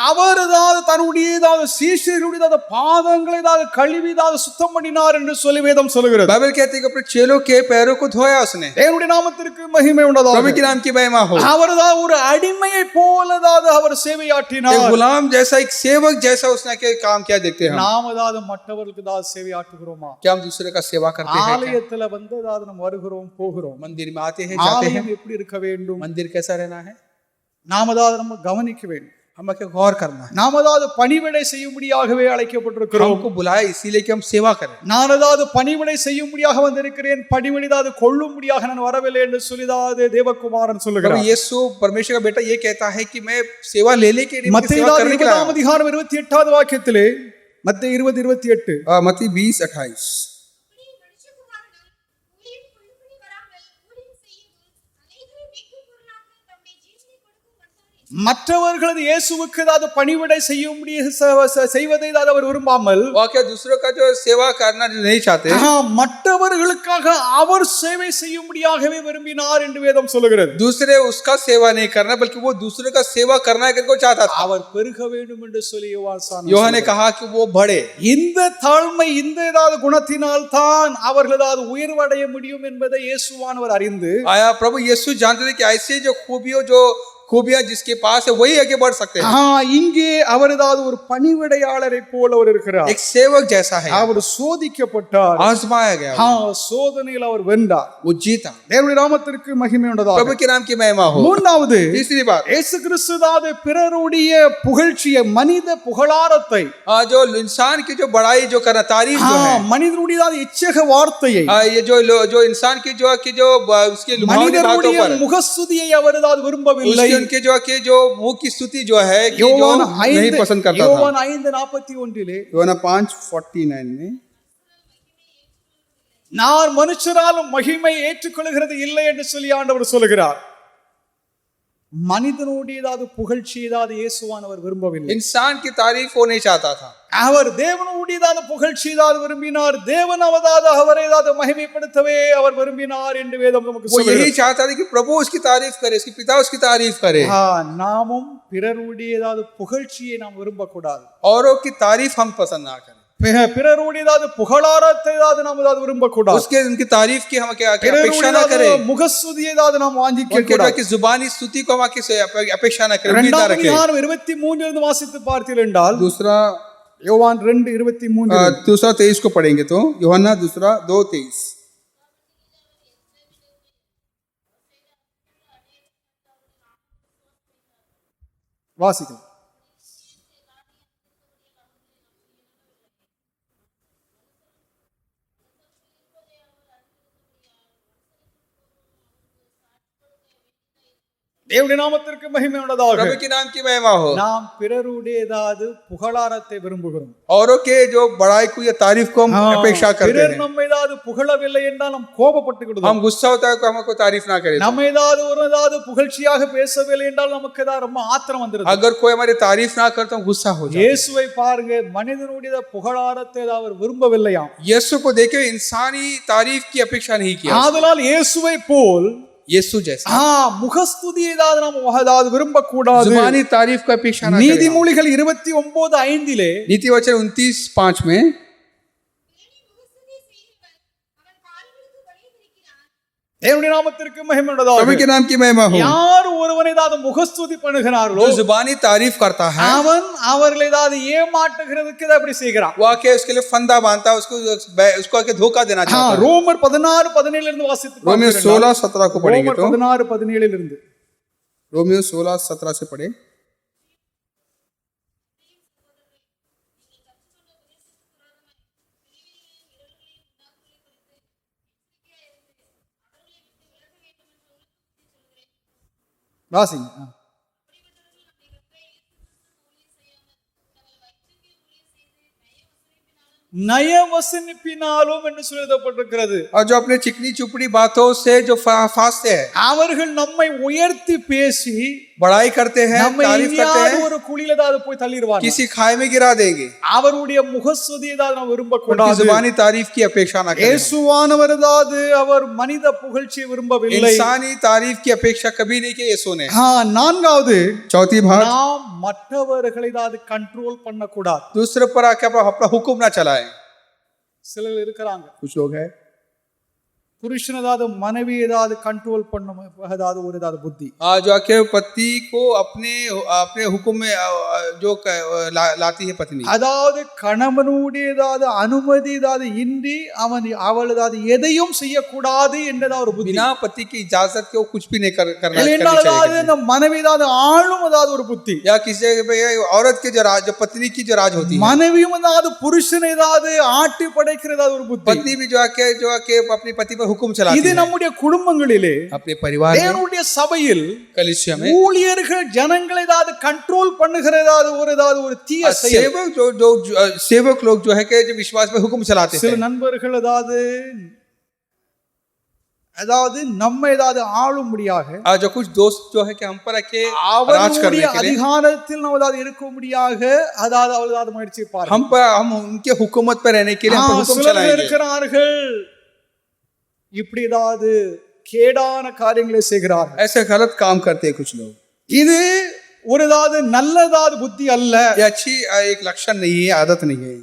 அவர் அதாவது தன்னுடைய அதாவது சீஷர்களுடைய பாதங்களை அதாவது கழுவி அதாவது சுத்தம் பண்ணினார் என்று சொல்லி வேதம் சொல்கிறது. बाइबल कहती है कि अपने चेलों के पैरों को धोया उसने. தேவனுடைய நாமத்திற்கு மகிமை உண்டாதாக. प्रभु के नाम की महिमा हो. அவர் அதாவது ஒரு அடிமையை போல அதாவது அவர் சேவையாற்றினார். एक गुलाम जैसा, एक सेवक जैसा उसने के काम किया देखते हैं. நாம் அதாவது மற்றவர்களுக்கு அதாவது சேவையாற்றுகிறோமா? क्या हम दूसरे का सेवा करते हैं? ஆலயத்துல வந்து அதாவது நம்ம வருகிறோம் போகிறோம். मंदिर में आते हैं जाते हैं. ஆலயம் எப்படி இருக்க வேண்டும்? मंदिर कैसा रहना है? நாம் அதாவது நம்ம கவனிக்க வேண்டும். हमें क्या गौर करना है? நாம் அதாவது பணிவிடை செய்யும்படியாகவே அழைக்கப்பட்டிருக்கிறோம். हमको बुलाया इसीलिए कि हम सेवा करें. நான் அதாவது பணிவிடை செய்யும்படியாக வந்திருக்கிறேன், பணிவிடை அதாவது கொள்ளும்படியாக நான் வரவில்லை என்று சொல்லிதாவது தேவகுமாரன் சொல்லுகிறார். यीशु परमेश्वर का बेटा ये कहता है कि मैं सेवा लेने के लिए மத்தேயு 20 அதிகாரம் 28வது வாக்கியத்திலே, மத்தேயு 20:28, मत्ती 20:28 மற்றவர்களது இயேசுவுக்கு அதாவது பணிவிடை செய்வதை அவர் விரும்பாமல் क्या दूसरों का जो सेवा करना नहीं चाहते, மற்றவர்களுக்காக அவர் சேவை செய்யும்படியாகவே விரும்பினார் என்று வேதம் சொல்லுகிறது. दूसरे उसका सेवा नहीं करना बल्कि वो दूसरे का सेवा करना को चाहता था. அவர் பெருக வேண்டும் என்று சொல்லி யோவான் ने कहा कि वो बढ़े. இந்த தாழ்மை இந்த ஏதாவது குணத்தினால் தான் அவர்கள் ஏதாவது உயர்வடைய முடியும் என்பதை இயேசுவானவர் அறிந்து आया प्रभु यीशु जानते थे कि ऐसे जो खूबियां जिसके पास है वही आगे बढ़ सकते हैं. இங்கே அவர் ஏதாவது ஒரு பணிவிடையாளரை போல அவர் இருக்கிறார். एक सेवक जैसा है. அவர் சோதிக்கப்பட்டார், आजमाया गया. சோதனையில் அவர் வென்றார், वो जीता. தேவனுடைய நாமத்திற்கு மகிமை உண்டாதாக. प्रभु के नाम की महिमा हो. மூன்றாவது, तीसरी बात, இயேசு கிறிஸ்து அதாவது பிறருடைய புகழ்ச்சியை, மனித புகழாரத்தை, जो इंसान की जो बड़ाई जो करना, तारीफ जो है, மனிதனுடைய இச்சக வார்த்தையை, ये जो इंसान की जो उसके लुभावनी बातों पर முகஸ்துதியை அவர் ஏதாவது விரும்பவில்லை. उनके जो मुंह की स्तुति जो है कि जो नहीं पसंद करता था. யோவான் 5:41 யோவான் 5:49 में நான் மனுஷராலும் மகிமை ஏற்றுக்கொள்கிறது இல்லை என்று சொல்லி ஆண்டவர் சொல்லுகிறார். மனிதனுடைய ஏதாவது புகழ்ச்சி ஏதாவது இயேசுவானவர் விரும்பவில்லை. इंसान की तारीफ वो नहीं चाहता था. அவர் தேவனுடைய ஏதாவது புகழ்ச்சி ஏதாவது விரும்பினார். தேவன் அவரை ஏதாவது மகிமைப்படுத்தவே அவர் விரும்பினார் என்று வேதம் நமக்கு वो சொல்லுகிறது. यही चाहता था कि प्रभु उसकी तारीफ करे, उसके पिता उसकी तारीफ करे. நாமும் பிறருடைய ஏதாவது புகழ்ச்சியை நாம் விரும்பக்கூடாது. औरों की तारीफ हम पसंद ना करें. பிறருடைய ஏதாவது புகழாரத்தை ஏதாவது நாம் ஏதாவது விரும்பக்கூடாது. उसके उनकी तारीफ की हम क्या अपेक्षा ना करें. முகஸ்துதியை ஏதாவது நாம் வாஞ்சிக்க उनके கூடாது. की जुबानी स्तुति को हम अपेक्षा ना करें. 2:23 இருந்து வாசித்து பார்த்தீர்கள் என்றால், दूसरा யோவான் 2:23 दूसरा 23 को पढ़ेंगे तो यूहन्ना दूसरा 2:23 வாசிக்கலாம். தேவனுடைய நாமத்திற்கு மகிமை உண்டாதாக. प्रभु के नाम की महिमा हो. நாம் பிறருடைய ஏதாவது புகழாரத்தை விரும்புகிறோம். औरों के जो बड़ाई को या तारीफ को हम अपेक्षा करते பிறர் हैं. நம்ம ஏதாவது புகழவில்லை என்றால் நாம் கோபப்பட்டு விடுவோம். हम गुस्सा होता है कि हमको तारीफ ना करे. நம்ம ஏதாவது ஏதாவது புகழ்ச்சியாக பேசவில்லை என்றால் நமக்கு ஏதாவது ரொம்ப ஆத்திரம் வந்துருது. अगर कोई हमारी तारीफ ना करे तो हम गुस्सा हो जाते हैं. இயேசுவை பாருங்க, மனிதனுடைய புகழாரத்தை அவர் விரும்பவில்லையாம். यीशु को देखे इंसानी तारीफ की अपेक्षा नहीं किया. ஆதலால் இயேசுவை போல் यीशु जैसा முகஸ்துதி ஏதாவது நாம் ஏதாவது விரும்பக்கூடாது. जुबानी तारीफ का अपेक्षा ना करें. நீதிமொழிகள் 29:5 नीति वचन 29:5 में தேவனுடைய நாமத்திற்கு மகிமை உண்டாதாக. प्रभु के नाम की महिमा हो. யார் ஒருவனை ஏதாவது முகஸ்துதி பண்ணுகிறார்களோ, जो जुबानी तारीफ करता है, அவன் அவர்களை ஏதாவது ஏமாற்றுகிறதுக்கு அப்படி செய்கிறான். वो आके उसके लिए फंदा बांधता है, उसको आके धोखा देना चाहता है. ரோமர் 16:17 இருந்து வாசித்து रोमियो 16:17 को पढ़ेंगे तो 16:17 இருந்து रोमियो 16:17 से पढ़े. வாசிங்க. நயவசனிப்பினாலும் என்று சொல்லப்பட்டிருக்கிறது. और जो अपने चिकनी चुपड़ी बातों से जो फांसते हैं, அவர்கள் நம்மை உயர்த்தி பேசி बड़ाई करते हैं, நம்மை तारीफ करते எங்கேயாவது हैं, ஒரு குழியில ஏதாவது போய் தள்ளிடுவாங்க. किसी खाई में गिरा देंगे. அவருடைய முகஸ்துதியை ஏதாவது நாம் उनकी விரும்பக்கூடாது. जुबानी तारीफ की अपेक्षा ना करें. இயேசுவானவர் ஏதாவது அவர் மனித புகழ்ச்சியை விரும்பவில்லை. इंसानी तारीफ की अपेक्षा कभी नहीं की यीशु ने. நான்காவது, चौथी बात, நாம் மற்றவர்களை ஏதாவது கண்ட்ரோல் பண்ணக்கூடாது. दूसरे पर आके अपना हुक्म ना चलाए. சிலர் இருக்கிறாங்க, कुछ लोग हैं புருஷன் ஏதாவது மனைவி ஏதாவது கண்ட்ரோல் பண்ணும் ஏதாவது ஒரு ஏதாவது புத்தி. जो आके पति को अपने अपने हुक्म में जो लाती है पत्नी. அதாவது கணவனுடைய ஏதாவது அனுமதி ஏதாவது இன்றி அவள் ஏதாவது எதையும் செய்யக்கூடாது என்றதா ஒரு புத்தி. बिना पति की इजाजत के वो कुछ भी नहीं करना ஏதாவது चाहिए. இந்த மனைவி ஏதாவது ஆளும் ஏதாவது ஒரு புத்தி. या किसी औरत के जो पत्नी की जो राज होती है, மனைவியும் ஏதாவது புருஷன் ஏதாவது ஆட்டி படைக்கிறதா ஒரு புத்தி. पत्नी भी जो आके अपने पति पर हुक्म चलाती இது है. நம்முடைய குடும்பங்களிலே, अपने परिवार में, தேவனுடைய சபையில் कलीसिया में ஊழியர்கள் ஜனங்களை ஏதாவது கண்ட்ரோல் பண்ணுகிற ஏதாவது ஒரு தீய செயல். सेवक जो सेवक लोग जो है कि जो विश्वास पे हुक्म चलाते சில हैं. நண்பர்கள் அதாவது நம்ம ஏதாவது ஆளும்படியாக, जो कुछ दोस्त जो है कि हम पर आके राज அவருடைய करने के लिए, அதிகாரத்தில் நம்ம ஏதாவது இருக்கும்படியாக அதாவது அவள் ஏதாவது முயற்சி பாருங்க. हम उनके हुकूमत पर रहने के लिए हम पर हुक्म சிலர் चलाएंगे. இருக்கிறார்கள் இப்படி ஏதாவது கேடான காரியங்களை செய்கிறார்கள். ऐसे गलत काम करते हैं कुछ लोग. இது ஒரு ஏதாவது நல்லதாவது புத்தி அல்ல. ये अच्छी एक लक्षण नहीं है, आदत नहीं है.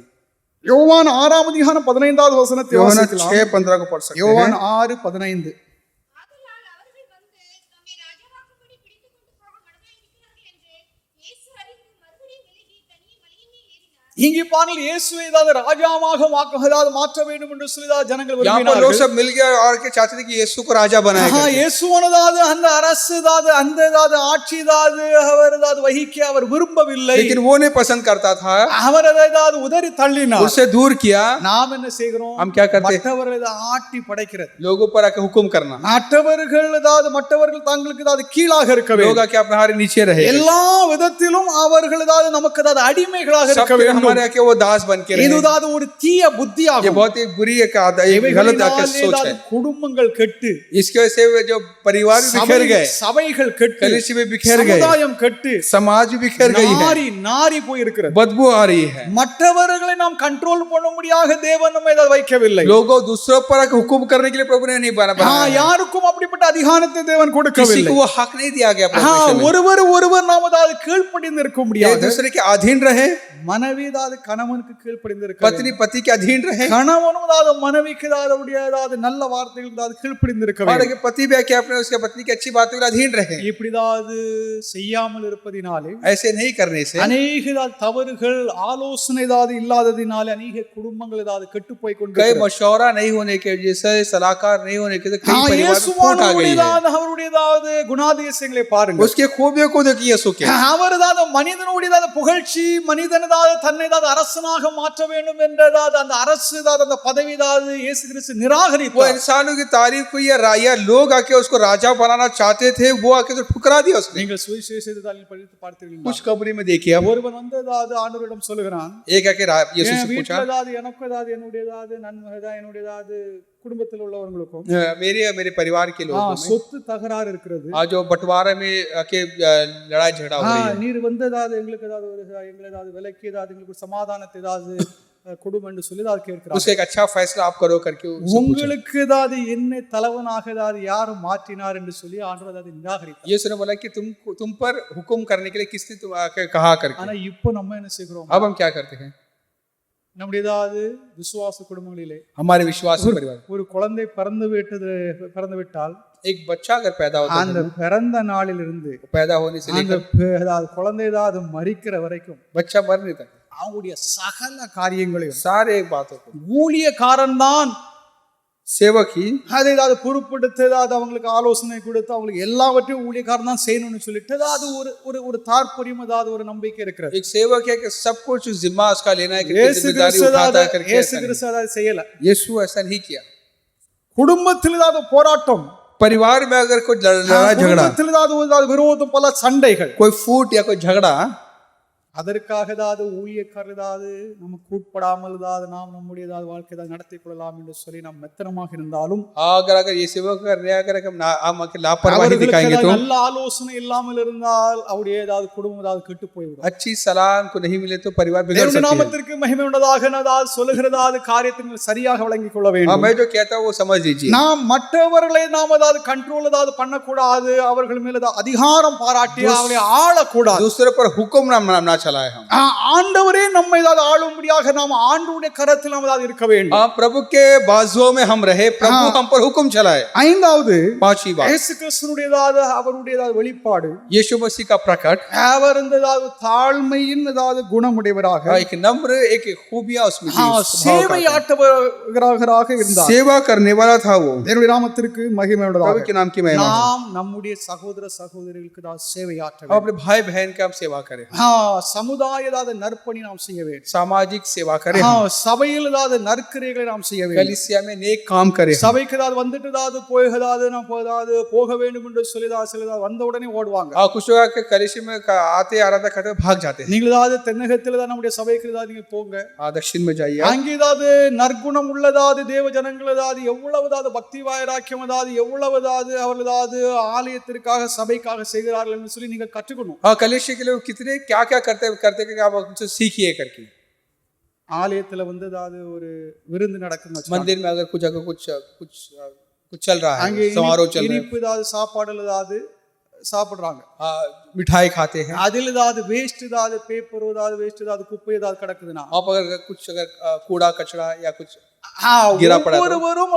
யோவான் 6ஆம் அதிகாரம் 15வது வசனத்தை யோவான் வாசிக்கலாம். 6:15 को पढ़ सकते हैं. யோவான் 6:15. ஆதலால் அவர்கள் வந்து தம்மை ராஜாவாக்கும்படி பிடித்துக்கொண்டு போக மனதாயிருக்கிறார்கள் என்று இயேசு அறிந்து மறுபடியும் விலகி தனியே மலையின் மேல் ஏறினார். இங்கே பாருங்கள், இயேசுவை ஏதாவது ராஜாவாக ஏதாவது மாற்ற வேண்டும் என்று சொல்லி ஜனங்கள் यहाँ पर लोग விரும்பினார்கள். सब मिल गया और के चाहते थे कि यीशु को राजा बनाया जाए. இயேசுவானதாவது அந்த அரசு அந்த ஆட்சி அவர் வகிக்க அவர் விரும்பவில்லை. लेकिन वो नहीं पसंद करता था, அவர் ஏதாவது உதறி தள்ளினார். उससे दूर किया. நாம் என்ன செய்கிறோம்? हम क्या करते हैं? மற்றவர்களை ஆட்டி படைக்கிறது. लोगों पर आके हुक्म करना. மற்றவர்கள் தங்களுக்கு ஏதாவது கீழாக இருக்க लोग வேண்டும். आके अपने हारे नीचे रहे. எல்லா விதத்திலும் அவர்கள் நமக்கு ஏதாவது அடிமைகளாக இருக்க सब வேண்டும். हमारे आके वो दास बन के रहे. இதுதான் ஒரு தீய ये புத்தியாகும். बहुत ही बुरी एक गलत आके सोच है. குடும்பங்கள் கெட்டு, इसकी वजह से जो परिवार भी बिखर गए, சபைகள் கெட்டு, कलीसिया में बिखर गए, சமுதாயம் கெட்டு, समाज भी बिखर गई है, நாரி போய் இருக்கிறது. बदबू आ रही है. மற்றவர்களை நாம் கண்ட்ரோல் பண்ணும்படியாக தேவன் நம்மை ஏதாவது வைக்கவில்லை. लोगों दूसरों पर आके हुक्म करने के लिए प्रभु ने नहीं बनाया. யாருக்கும் அப்படிப்பட்ட அதிகாரத்தை தேவன் किसी கொடுக்கவில்லை. को वो हक नहीं दिया गया. ஒருவர் நாம் ஏதாவது கீழ்ப்படிந்து இருக்க एक முடியாது. दूसरे के अधीन रहे. மனைவி ஏதாவது கணவனுக்கு கீழ்ப்படிந்து இருக்க, पत्नी पति के अधीन रहे, கணவனும் ஏதாவது மனைவிக்கு ஏதாவது நல்ல வார்த்தைகள் ஏதாவது கீழ்ப்படிந்து இருக்க और வேண்டும். एक पति भी आके अपने उसके पत्नी की अच्छी बातों के अधीन रहे. இப்படிதாவது செய்யாமல் இருப்பதினாலே ऐसे नहीं करने से அநேக தவறுகள், ஆலோசனை ஏதாவது இல்லாததினாலே அநேக குடும்பங்கள் ஏதாவது கெட்டு போய் கொண்டு कई मशवरा नहीं होने के वजह से, सलाहकार नहीं होने के वजह से कई परिवार में फूट आ गई है. அவருடைய ஏதாவது குணாதிசயங்களை பாருங்க. उसके खूबियों को देखिए यीशु के. அவர் ஏதாவது மனிதனுடைய ஏதாவது புகழ்ச்சி, மனிதன் ஏதாவது தன்னை ஏதாவது அரசனாக மாற்ற வேண்டும் என்றதாவது அந்த அரசு ஏதாவது அந்த பதவி ஏதாவது இயேசு கிறிஸ்து वो நிராகரித்தார். इंसानों की तारीफ को या लोग आके उसको राजा बनाना चाहते थे, वो आके तो ठुकरा दिया उसने. நீங்கள் சுவிசேஷத்தில் படித்து பார்த்தீர்களா? कुछ कब्री में देखिए आप. ஒருவன் வந்து ஏதாவது ஆண்டவரிடம் சொல்லுகிறான், एक आके यीशु से வீட்டுல पूछा, ஏதாவது எனக்கு ஏதாவது என்னுடைய ஏதாவது நன்மை என்னுடைய ஏதாவது குடும்பத்தில் உள்ளவர்களுக்கும் मेरे परिवार के लोगों में சொத்து தகராறு இருக்கிறது. आज जो बंटवारे में आके लड़ाई झगड़ा हो रही है. நீர் வந்து ஏதாவது எங்களுக்கு ஏதாவது எங்களை ஏதாவது விலைக்கு ஏதாவது எங்களுக்கு சமாதானத்தை ஏதாவது குடும்பம் என்று சொல்லி ஏதாவது கேட்கிறார். उसका एक अच्छा फैसला आप करो करके उससे पूछा. உங்களுக்கு ஏதாவது என்னை தலைவனாக ஏதாவது யாரும் மாற்றினார் என்று சொல்லி ஆண்டவர் ஏதாவது நிராகரித்தார். यीशु ने बोला कि तुम पर हुक्म करने के लिए किसने तुम आके कहा करके. ஆனா இப்போ நம்ம என்ன செய்கிறோம்? अब हम क्या करते हैं? நம்முடைய ஏதாவது விசுவாச குடும்பங்களிலே हमारे विश्वास परिवार, ஒரு குழந்தை பிறந்து விட்டால் एक बच्चा अगर पैदा होता அந்த है, பிறந்த நாளிலிருந்து पैदा होने से அந்த लेकर ஏதாவது குழந்தை ஏதாவது மரிக்கிற வரைக்கும் बच्चा मरने तक அவங்களுடைய சகல காரியங்களையும் सारे बातों को ஊழியக்காரன் தான் सेवक ही அதை ஏதாவது பொறுப்படுத்த ஏதாவது அவங்களுக்கு ஆலோசனை கொடுத்து அவங்களுக்கு எல்லாவற்றையும் ஊழியக்காரன் தான் செய்யணும்னு சொல்லிட்டு ஏதாவது ஒரு தாற்பயம் ஏதாவது ஒரு நம்பிக்கை இருக்கிறது. एक सेवक है कि सब कुछ जिम्मा उसका लेना है, कि இயேசு जिम्मेदारी கிறிஸ்து उठाता है ஏதாவது करके இயேசு ऐसा नहीं. கிறிஸ்து ஏதாவது செய்யல. यीशु ऐसा नहीं किया. குடும்பத்தில் ஏதாவது போராட்டம், परिवार में अगर कोई लड़ाई झगड़ा, குடும்பத்தில் ஏதாவது விரோதம், பல சண்டைகள், कोई फूट या कोई झगड़ा, அதற்காக ஏதாவது ஊழியக்காரர் ஏதாவது நமக்கு உட்படாமல் ஏதாவது நாம் நம்முடைய ஏதாவது வாழ்க்கை ஏதாவது நடத்தி கொள்ளலாம் என்று சொல்லி நாம் மெத்தனமாக இருந்தாலும் अगर ये सेवा कर रहे हैं, अगर हम लापरवाही அவர்களுக்கு दिखाएंगे ஏதாவது तो நல்ல ஆலோசனை இல்லாமல் இருந்தால் அவருடைய ஏதாவது குடும்பம் ஏதாவது கெட்டு போய்விடும். अच्छी सलाह उनको नहीं मिले तो परिवार बिगड़ தேவனுடைய सकते हैं। நாமத்திற்கு மகிமை உண்டதாக ஏதாவது சொல்லுகிறதாவது காரியத்தை சரியாக விளங்கிக் கொள்ள हाँ, வேண்டும். मैं जो कहता हूँ वो समझ लीजिए। நாம் மற்றவர்களை நாம் ஏதாவது கண்ட்ரோல் ஏதாவது பண்ணக்கூடாது, அவர்கள் மேல ஏதாவது அதிகாரம் பாராட்டி அவர்களை ஆளக்கூடாது. दूसरे पर हुक्म ना चलाए हम। ஆண்டவரே நம்மை ஏதாவது ஆளும்படியாக நாம் ஆண்டவருடைய கரத்தில் நாம் ஏதாவது இருக்க வேண்டும். हाँ, प्रभु के बाजुओं में हम रहे, प्रभु हम पर हुक्म चलाए। ஐந்தாவது पांचवी बात, இயேசு கிறிஸ்துவுடைய ஏதாவது அவருடைய ஏதாவது வெளிப்பாடு, यीशु मसीह का प्रकट, அவர் இந்த ஏதாவது தாழ்மையின் ஏதாவது குணமுடையவராக एक नम्र, एक खूबियां उसमें थी, उस स्वभाव का था। சேவையாற்றுவராக இருந்தார். सेवा करने वाला था वो। தேவனுடைய நாமத்திற்கு மகிமை प्रभु உண்டதாக. के नाम की महिमा हो। நாம் நம்முடைய சகோதர சகோதரிகளுக்கு ஏதாவது சேவையாற்ற हम வேண்டும். अपने भाई बहन का हम सेवा करें, சமுதாய ஏதாவது நற்பணி நாம் செய்ய வேண்டும். सामाजिक सेवा करें, சபையில் ஏதாவது நற்கிரியைகளை நாம் செய்ய வேண்டும். कलीसिया में नेक काम करें। சபைக்கு ஏதாவது வந்துட்டு ஏதாவது போகாது நாம் ஏதாவது போக வேண்டும் என்று சொல்லி சில வந்த உடனே ஓடுவாங்க. कुछ लोग के कलीसिया में आते आराधना करते भाग जाते हैं। நீங்கள் ஏதாவது தென்னகத்தில் தான் நம்முடைய சபைக்கு ஏதாவது நீங்க போங்க, दक्षिण में जाइए, அங்கே ஏதாவது நற்குணம் உள்ளதாவது தேவ ஜனங்கள் ஏதாவது எவ்வளவு ஏதாவது பக்தி வாயராக்கியம் ஏதாவது எவ்வளவு ஏதாவது அவர்கள் ஏதாவது ஆலயத்திற்காக சபைக்காக செய்கிறார்கள் என்று சொல்லி நீங்க கற்றுக்கணும். कलीसिया के लोग कितने क्या क्या करते आप उनसे सीखिए करके। ஆலயத்துல ஏதாவது ஒரு விருந்து நடக்கும், मंदिर में अगर कुछ चल रहा அங்கே है, समारोह चल रहा இனிப்பு ஏதாவது சாப்பாடுல ஏதாவது சாப்பிடுறாங்க, है, मिठाई खाते हैं, அதில் ஏதாவது வேஸ்ட் ஏதாவது பேப்பர் ஏதாவது வேஸ்ட் ஏதாவது குப்பை ஏதாவது கிடக்குதுன்னா आप अगर कूड़ा कचरा या कुछ गिरा पड़ा तो ஒவ்வொருவரும்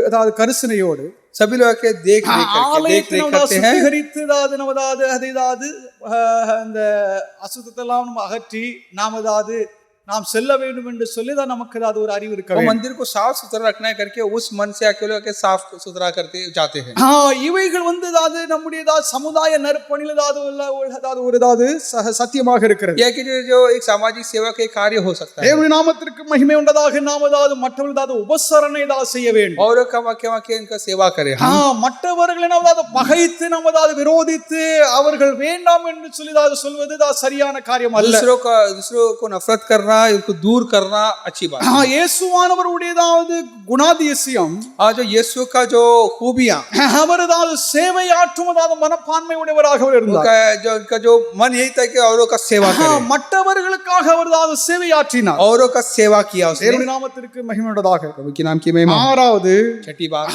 ஏதாவது கரிசனையோடு सभी लोग के देख रेख ஆலயத்தை करते हैं। சுத்திகரித்து ஏதாவது அந்த அசுத்தத்தை எல்லாம் நம்ம அகற்றி நாம் செல்ல வேண்டும் என்று சொல்லி தான் நமக்கு ஏதாவது ஒரு அறிவு இருக்க वो வேண்டும். मंदिर को साफ सुथरा रखना है करके उस मन से अकेले होकर साफ सुथरा करते जाते हैं। இவைகள் ஏதாவது நம்முடைய ஏதாவது சமுதாய நற்பணியில் ஏதாவது சத்தியமாக இருக்கிறது. यह कि जो एक सामाजिक सेवा के कार्य हो सकता है। தேவனுடைய நாமத்திற்கு மகிமை உண்டதாக. நாம் ஏதாவது மற்றவர்கள் ஏதாவது உபசரணை ஏதாவது செய்ய வேண்டும். और वाक्य इनका सेवा करें, மற்றவர்களை நாம் ஏதாவது பகைத்து நாம் ஏதாவது விரோதித்து அவர்கள் வேண்டாம் என்று சொல்லி ஏதாவது சொல்வது சரியான காரியம் அல்ல. दूसरों को नफरत करना, इनको दूर करना अच्छी बात है। இயேசுவானவருடைய ஏதாவது குணாதிசயம், जो यीशु का जो खूबियां, அவர் ஏதாவது சேவையாற்றும் ஏதாவது மனப்பான்மை உடையவராக இருந்தார். उनका जो मन यही था कि औरों का सेवा करें, மற்றவர்களுக்காக அவர் ஏதாவது சேவையாற்றினார். औरों का सेवा किया उसने। தேவனுடைய நாமத்திற்கு மகிமை உண்டதாக. प्रभु के नाम की महिमा। ஆறாவது, छठी बात,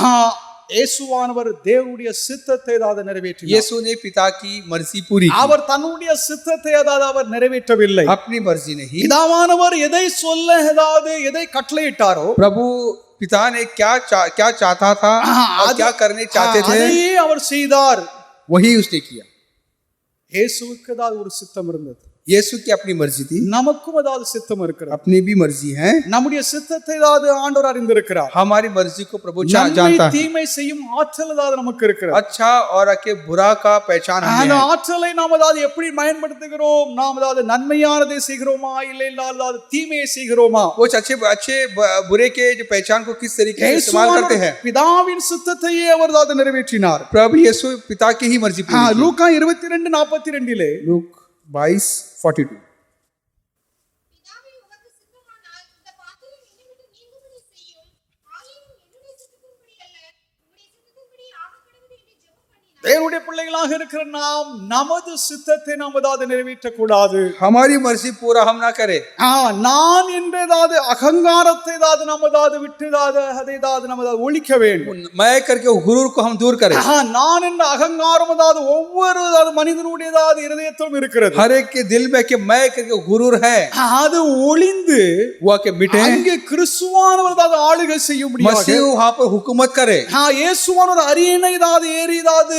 இயேசுவானவர் தேவனுடைய சித்தத்தை ஏதாவது நிறைவேற்றினார். यीशु ने पिता की मर्जी पूरी की, அவர் தன்னுடைய சித்தத்தை ஏதாவது அவர் நிறைவேற்றவில்லை. अपनी मर्जी नहीं। பிதாவானவர் எதை சொல்ல ஏதாவது எதை கட்டளையிட்டாரோ, प्रभु पिता ने क्या चाहता था और क्या करने चाहते थे, அதையே அவர் செய்தார். वही उसने किया। இயேசுவுக்கு ஏதாவது ஒரு சித்தம் இருந்தது, यीशु की अपनी मर्जी थी, நமக்கும் ஏதாவது சித்தம் இருக்கிறது. अपनी भी मर्जी है। நம்முடைய சித்தத்தை ஏதாவது ஆண்டவர் அறிந்திருக்கிறார். हमारी मर्जी को प्रभु நன்மை जानता है। தீமை செய்யும் ஆற்றல் ஏதாவது நமக்கு இருக்கிறது. अच्छा और बुरा का पहचान हमें அந்த है। ஆற்றலை நாம் ஏதாவது எப்படி பயன்படுத்துகிறோம், நாம் ஏதாவது நன்மையானதை செய்கிறோமா இல்லை ஏதாவது தீமையை செய்கிறோமா? वो अच्छे बुरे के जो पहचान को किस तरीके से इस्तेमाल करते हैं। பிதாவின் சித்தத்தையே அவர் ஏதாவது நிறைவேற்றினார். प्रभु यीशु पिता की ही मर्जी पूरी की। லூக்கா 22:42 लूक 22:42, பிதாவே உமக்கு சித்தமானால் இந்த பாத்திரம் என்னை விட்டு நீங்கும்படி செய்யும். ஆயினும் என்னுடைய சித்தத்தின்படி அல்ல, உம்முடைய சித்தத்தின்படி ஆகக்கடவுது என்று ஜெபம் பண்ணினார். தேவனுடைய பிள்ளைகளாக இருக்கிற நாம் நமது சித்தத்தை நாம் ஏதாவது நிறைவேற்றக்கூடாது. हमारी मर्जी पूरा हम ना करें। நான் என்ற ஏதாவது அகங்காரத்தை ஏதாவது நாம் ஏதாவது விட்டு அதை ஏதாவது நம்ம ஏதாவது ஒழிக்க வேண்டும். मैं करके गुरूर को हम दूर करें। நான் என்ற அகங்காரம் ஏதாவது ஒவ்வொரு மனிதனுடைய ஏதாவது இருதயத்திலும் இருக்கிறது. हर एक के दिल में कि मैं करके गुरूर है, அது ஒளிந்து वो के मिटे, அங்கே கிறிஸ்துவானவர் ஏதாவது ஆளுகை செய்ய முடியாது. मसीह वहां पर हुकूमत करे। இயேசுவானவர் அரியணை ஏதாவது ஏறி ஏதாவது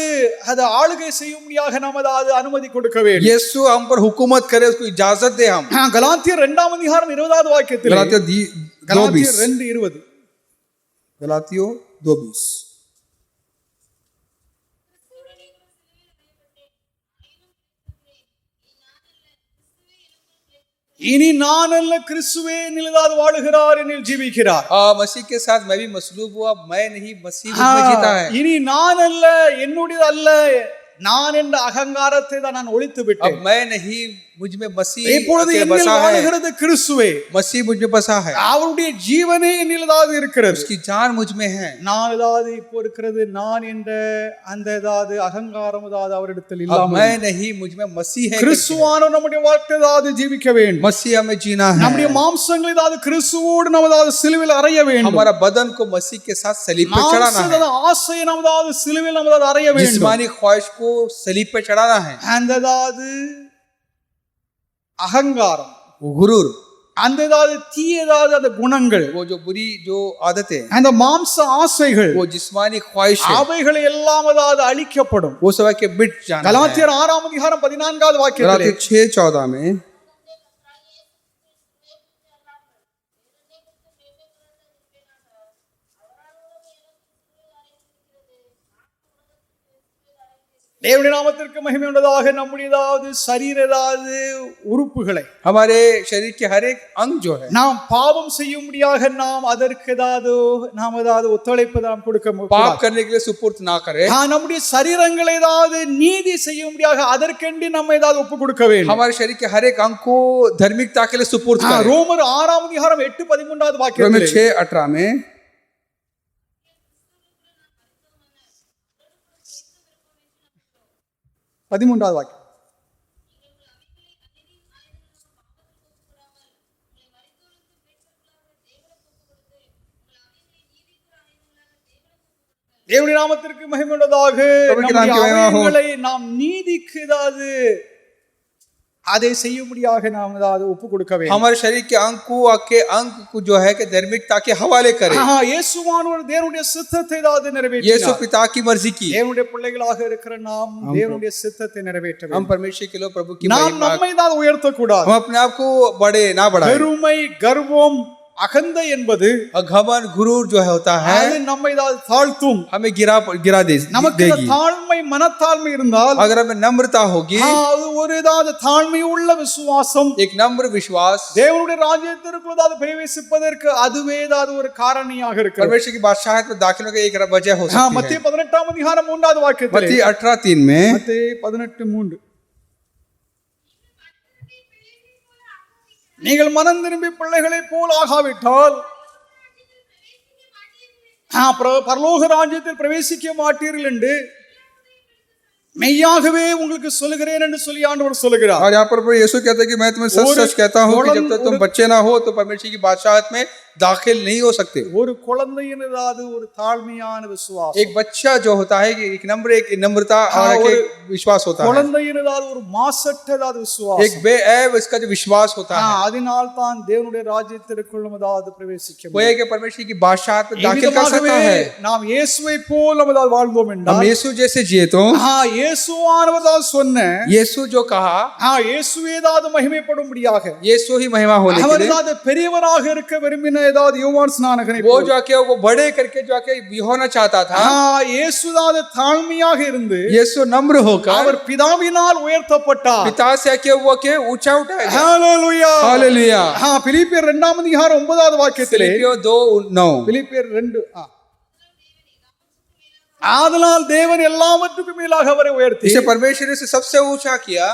அதை ஆளுகை செய்யும்படியாக நாம் ஏதாவது அனுமதி கொடுக்க வேண்டும். यीशु हम पर हुकूमत करे, उसको इजाजत दे हम। கலாத்தியர் 2:20 வாக்கியத்தில், गलातियों 2:20 गलातियों 2:20, இனி நான் அல்ல கிறிஸ்துவே என்னில் ஏதாவது வாழுகிறார், என்னில் ஜீவிக்கிறார். मसीह के साथ मैं भी मसलूब हुआ, मैं नहीं मसीह मुझ में जीता है। இனி நான் அல்ல, என்னுடைய அல்ல, நான் என்ற அகங்காரத்தை தான் நான் ஒழித்து अब விட்டேன். मैं नहीं, मुझ में मसीह இப்பொழுது आके என்னில் बसा है, வாழுகிறது கிறிஸ்துவே, मसीह मुझ में बसा है, அவருடைய ஜீவனே என்னில் ஏதாவது இருக்கிறது. उसकी जान मुझ में है. நான் ஏதாவது இப்போ இருக்கிறது நான் என்ற அந்த ஏதாவது அகங்காரம் ஏதாவது அவரிடத்தில் अब இல்லாமல் मैं नहीं, मुझ में मसीह है. கிறிஸ்துவானவர் நம்முடைய வாழ்க்கை ஏதாவது ஜீவிக்க வேண்டும். मसीह हमें जीना நம்முடைய है. மாம்சங்கள் ஏதாவது கிறிஸ்துவோடு நம்ம ஏதாவது சிலுவையில் அறைய வேண்டும். हमारा बदन को मसीह के साथ सलीब पे चढ़ाना है. மாம்சத ஆசையை நம்ம ஏதாவது சிலுவையில் நம்ம ஏதாவது அறைய வேண்டும். जिस्मानी ख्वाहिश को सलीब पे चढ़ाना है. அந்த ஏதாவது அகங்காரம், गुरूर, அந்த ஏதாவது தீயதாவது அந்த குணங்கள், वो जो बुरी जो आदतें, அந்த மாம்ச ஆசைகள், वो जिस्मानी ख्वाहिश, அவைகள் எல்லாம் ஏதாவது அழிக்கப்படும். वो सब के मिट जाना है. கலாத்தியர் 6 அதிகாரம் 14வது வாக்கியத்திலே गलातियर 6:14 में தேவனுடைய நாமத்திற்கு மகிமை உண்டதாக நம்முடைய ஏதாவது சரீர ஏதாவது உறுப்புகளை हमारे शरीर के हर एक अंग जो है, நாம் பாவம் செய்யும்படியாக நாம் அதற்கு ஏதாவது ஒத்துழைப்பு நாம் கொடுக்க पाप करने के लिए सुपुर्द ना करे. நம்முடைய சரீரங்களை ஏதாவது நீதி செய்யும்படியாக அதற்கென்று நம்ம ஏதாவது ஒப்பு கொடுக்க வேண்டும். हमारे शरीर के हर एक अंग को धार्मिकता के लिए सुपुर्द करे. ரோமர் 6 அதிகாரம் 8-13வது रोमन வாக்கியத்திலே 6:18 में 13வது வாக்கியம் தேவனுடைய நாமத்திற்கு மகிமை உண்டதாக பிரபுவுக்கு நம்முடைய நாமம் மகிமையாகும். அவயவங்களை நாம் நீதிக்கு ஏதாவது அதை செய்யும்படியாக நாம் ஏதாவது ஒப்பு கொடுக்க வேண்டும். हमारे शरीर के अंग को आके अंग को जो है कि धार्मिकता के हवाले करे. இயேசுவானவர் தேவனுடைய சித்தத்தை ஏதாவது यीशु நிறைவேற்றினார். पिता की मर्जी की. தேவனுடைய பிள்ளைகளாக இருக்கிற நாம் தேவனுடைய சித்தத்தை நிறைவேற்ற हम வேண்டும். परमेश्वर के लोग प्रभु की நாம் महिमा, நம்மை ஏதாவது உயர்த்த கூடாது. हम अपने आप को बड़े ना बढ़ाए. பெருமை, கர்வம், அகந்தை என்பது घमंड गुरूर जो है होता है, அது நம்மை ஏதாவது தாழ்த்தும். हमें गिरा நமக்கு இந்த देगी. தாழ்மை மனத்தாழ்மை இருந்தால் अगर हमें नम्रता होगी, அது ஒரு ஏதாவது தாழ்மை உள்ள விசுவாசம் एक नम्र विश्वास, தேவனுடைய ராஜ்யத்திற்குள் ஏதாவது பிரவேசிப்பதற்கு அதுவே ஏதாவது ஒரு காரணியாக இருக்கிறது. परमेश्वर की बादशाहत में दाखिल होकर एक वजह हो सकती மத்திய है. 18 அதிகாரம் 3வது வாக்கியத்திலே मत्ती 18:3 में மத்திய 18:3 நீங்கள் மனம் திரும்பி பிள்ளைகளை போல் ஆகாவிட்டால் பரலோக ராஜ்யத்தில் பிரவேசிக்க மாட்டீர்கள் என்று மெய்யாகவே உங்களுக்கு சொல்லுகிறேன் என்று சொல்லி ஆண்டவர் சொல்லுகிறார். और यहाँ पर यीशु कहते हैं कि मैं तुम्हें सच सच कहता हूँ कि जब तक तुम बच्चे ना हो तो परमेश्वर की बादशाहत में दाखिल नहीं हो सकते. ஒரு குழந்தையின் ஏதாவது ஒரு தாழ்மையான விசுவாசம், एक बच्चा जो होता है कि एक नम्रता और एक विश्वास होता है. குழந்தையின் ஏதாவது ஒரு மாசற்ற ஏதாவது விசுவாசம், एक बेऐब इसका जो विश्वास होता है, அதனால் தான் தேவனுடைய ராஜ்யத்திற்குள் ஏதாவது பிரவேசிக்க वो है कि परमेश्वर की बादशाहत में दाखिल कर सकता है. நாம் இயேசுவை போல் நம்ம ஏதாவது வாழ்ந்தோம் हम என்றால், यीशु जैसे जिए तो இயேசுவானவர் தான் சொன்ன यीशु जो कहा, இயேசுவே ஏதாவது மகிமைப்படும்படியாக यीशु ही महिमा होने के அவர் लिए, ஏதாவது பெரியவராக இருக்க விரும்பின ஏதாவது யோவான் ஸ்நானகனை वो जो आके वो बड़े करके जो आके होना चाहता था, இயேசு ஏதாவது தாழ்மையாக இருந்து यीशु नम्र होकर அவர் பிதாவினால் உயர்த்தப்பட்டார். पिता से आके वो के ऊंचा उठाया गया. ஹalleluya हालेलुया. பிலிப்பியர் 2 அதிகாரம் 9வது வாக்கியத்திலே, फिलिपियों 2:9 பிலிப்பியர் 2 ஆதலால் தேவன் எல்லாவற்றுக்கும் மேலாக அவரை உயர்த்தி इसे परमेश्वर ने सबसे ऊंचा किया.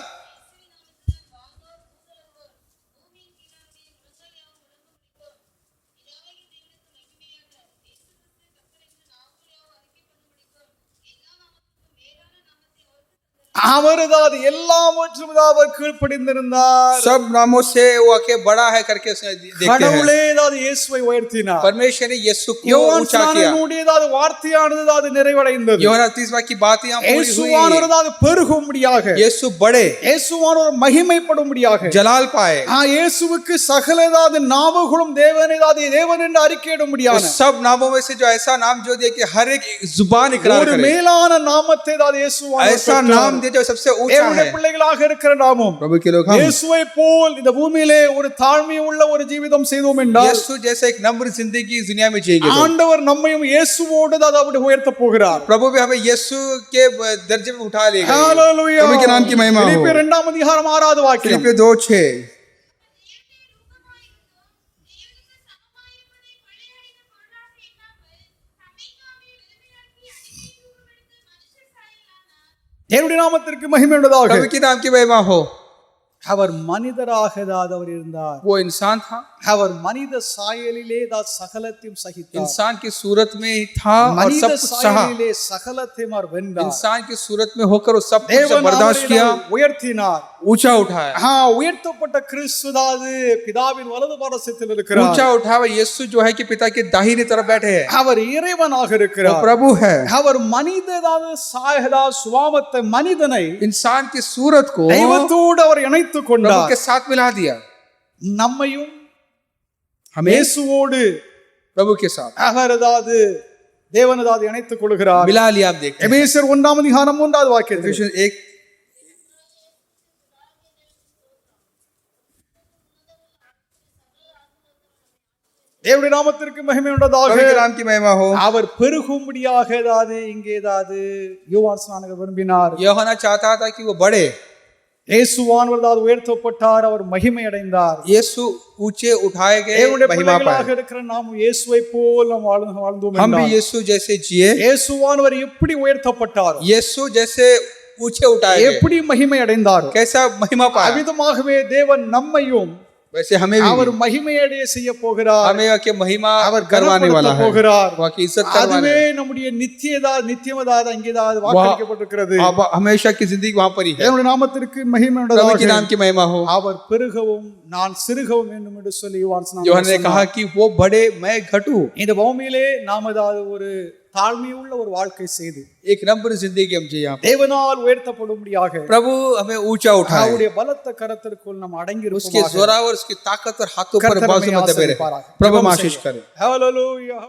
அவர் ஏதாவது எல்லாவற்றும் அவர் கீழ்ப்படிந்திருந்தார். सब नामों से वो आके बड़ा है करके उसने देखते हैं. கடவுளே ஏதாவது இயேசுவை உயர்த்தினார். परमेश्वर ने यीशु को யோவான் ऊंचा किया. ஸ்நானகனுடைய ஏதாவது வார்த்தையானது ஏதாவது நிறைவடைந்தது. யோவான் 30 की बात यहाँ पूरी हुई. இயேசுவானவர் ஏதாவது பெருகும்படியாக, यीशु बड़े இயேசுவானவர் மகிமைப்படும்படியாக, जलाल पाए. இயேசுவுக்கு சகல ஏதாவது நாவுகளும் தேவன் ஏதாவது தேவன் என்று அறிக்கையிடும்படியான उस सब नामों में से जो ऐसा नाम जो दिया कि हर एक जुबान इकरार ஒரு करे, மேலான நாமத்தை ஏதாவது இயேசுவானவர் ऐसा नाम दिया जो सबसे ऊंचा தேவனுடைய है. பிள்ளைகளாக இருக்கிற நாமம் प्रभु के लोग हम இயேசுவை போல் இந்த பூமியிலே ஒரு தாழ்மை உள்ள ஒரு ஜீவிதம் செய்தோம் என்றால், यीशु जैसे एक नम्र जिंदगी इस दुनिया में जिएंगे तो ஆண்டவர் நம்மையும் இயேசுவோடு அவருடைய உயர்த்த போகிறார். प्रभु भी हमें यीशु के दर्जे में उठा लेगा. ஹalleluya. प्रभु के नाम की महिमा हो. பிலிப்பியர் 2 அதிகாரம் 6வது வாக்கியம், फिलिपियों 2:6 தேவனுடைய தேவனுடைய நாமத்திற்கு மகிமை உண்டாதாக. प्रभु के नाम की महिमा हो। அவர் மனிதராக அவர் இருந்தார். वो इंसान था, அவர் மனித சாயலிலே சகலத்தையும் சகித்தார். इंसान की सूरत में ही था और மனித सब कुछ सहा। சாயலிலே சகலத்தையும் அவர் வென்றார். इंसान की सूरत में होकर वो सब कुछ தேவன் बर्दाश्त किया, அவரை உயர்த்தினார். ऊंचा उठाया। உயர்த்தப்பட்ட கிறிஸ்துதாது பிதாவின் வலது பாரசத்தில் இருக்கிறார். ऊंचा उठाया यीशु जो है कि पिता के दाहिने तरफ बैठे हैं, அவர் இறைவனாக वो இருக்கிறார். प्रभु है। அவர் மனிததாது சாயதா சுவாமத்தை மனிதனை इंसान की सूरत को தெய்வத்தோடு அவர் இணைத்துக் प्रभु கொண்டார். के साथ मिला दिया, நம்மையும் हमें இயேசுவோடு प्रभु के साथ அவரதாது தேவனதாது இணைத்துக் கொள்கிறார். मिला लिया। आप देखते हैं எபேசியர் 1:3 வாக்கியத்தில் एफिसियंस 1 தேவனுடைய நாமத்திற்கு மகிமை உண்டாதாக. प्रभु के नाम की महिमा हो। அவர் பெருகும்படியாக இங்கே யோவான் ஸ்நானகர் விரும்பினார். यूहन्ना चाहता था कि वो बढ़े, இயேசுவானவர் உயர்த்தப்பட்டார், அவர் மகிமை அடைந்தார். यीशु ऊंचे उठाए गए, தேவனுடைய महिमा பிள்ளைகளாக पाए। இருக்கிற நாம் இயேசுவை போல் நாம் வாழ்ந்தோம் हम भी என்றால், यीशु जैसे जिए, இயேசுவானவர் எப்படி உயர்த்தப்பட்டார், यीशु जैसे ऊंचे उठाए गए, எப்படி மகிமை அடைந்தார், कैसा महिमा पाया, அவ்விதமாகவே தேவன் நம்மையும் वैसे हमें भी அவர் மகிமையடைய செய்ய போகிறார். हमें के महिमा அவர் करवाने वाला है, போகிறார். वह की इज्जत करवाने அதுவே நம்முடைய நித்தியமதாத அங்கேதாவது வாக்களிக்கப்பட்டிருக்கிறது. अब हमेशा की जिंदगी वहां पर ही है। தேவனுடைய நாமத்திற்கு மகிமை प्रभु के உண்டாதாக. नाम की महिमा हो। அவர் பெருகவும் நான் சிறுகவும் வேண்டும் என்று சொல்லி யோவான் யோहन्ना ने कहा कि वो बढ़े मैं घटूं। இந்த பூமியிலே நாம் ஏதாவது ஒரு தாழ்மையுள்ள ஒரு வாழ்க்கை செய்து एक नम्र जिंदगी हम जिए, यहाँ पर தேவனால் உயர்த்தப்படும்படியாக प्रभु हमें ऊंचा उठाए, அவருடைய பலத்த கரத்திற்குள் நாம் அடங்கி उसके जोरावर उसकी ताकत और हाथों पर கர்த்தர் बाजू நம்மை में दबे रहे। ஆசீர்வதிப்பாராக. प्रभु हम आशीष करें। ஹல்லேலூயா.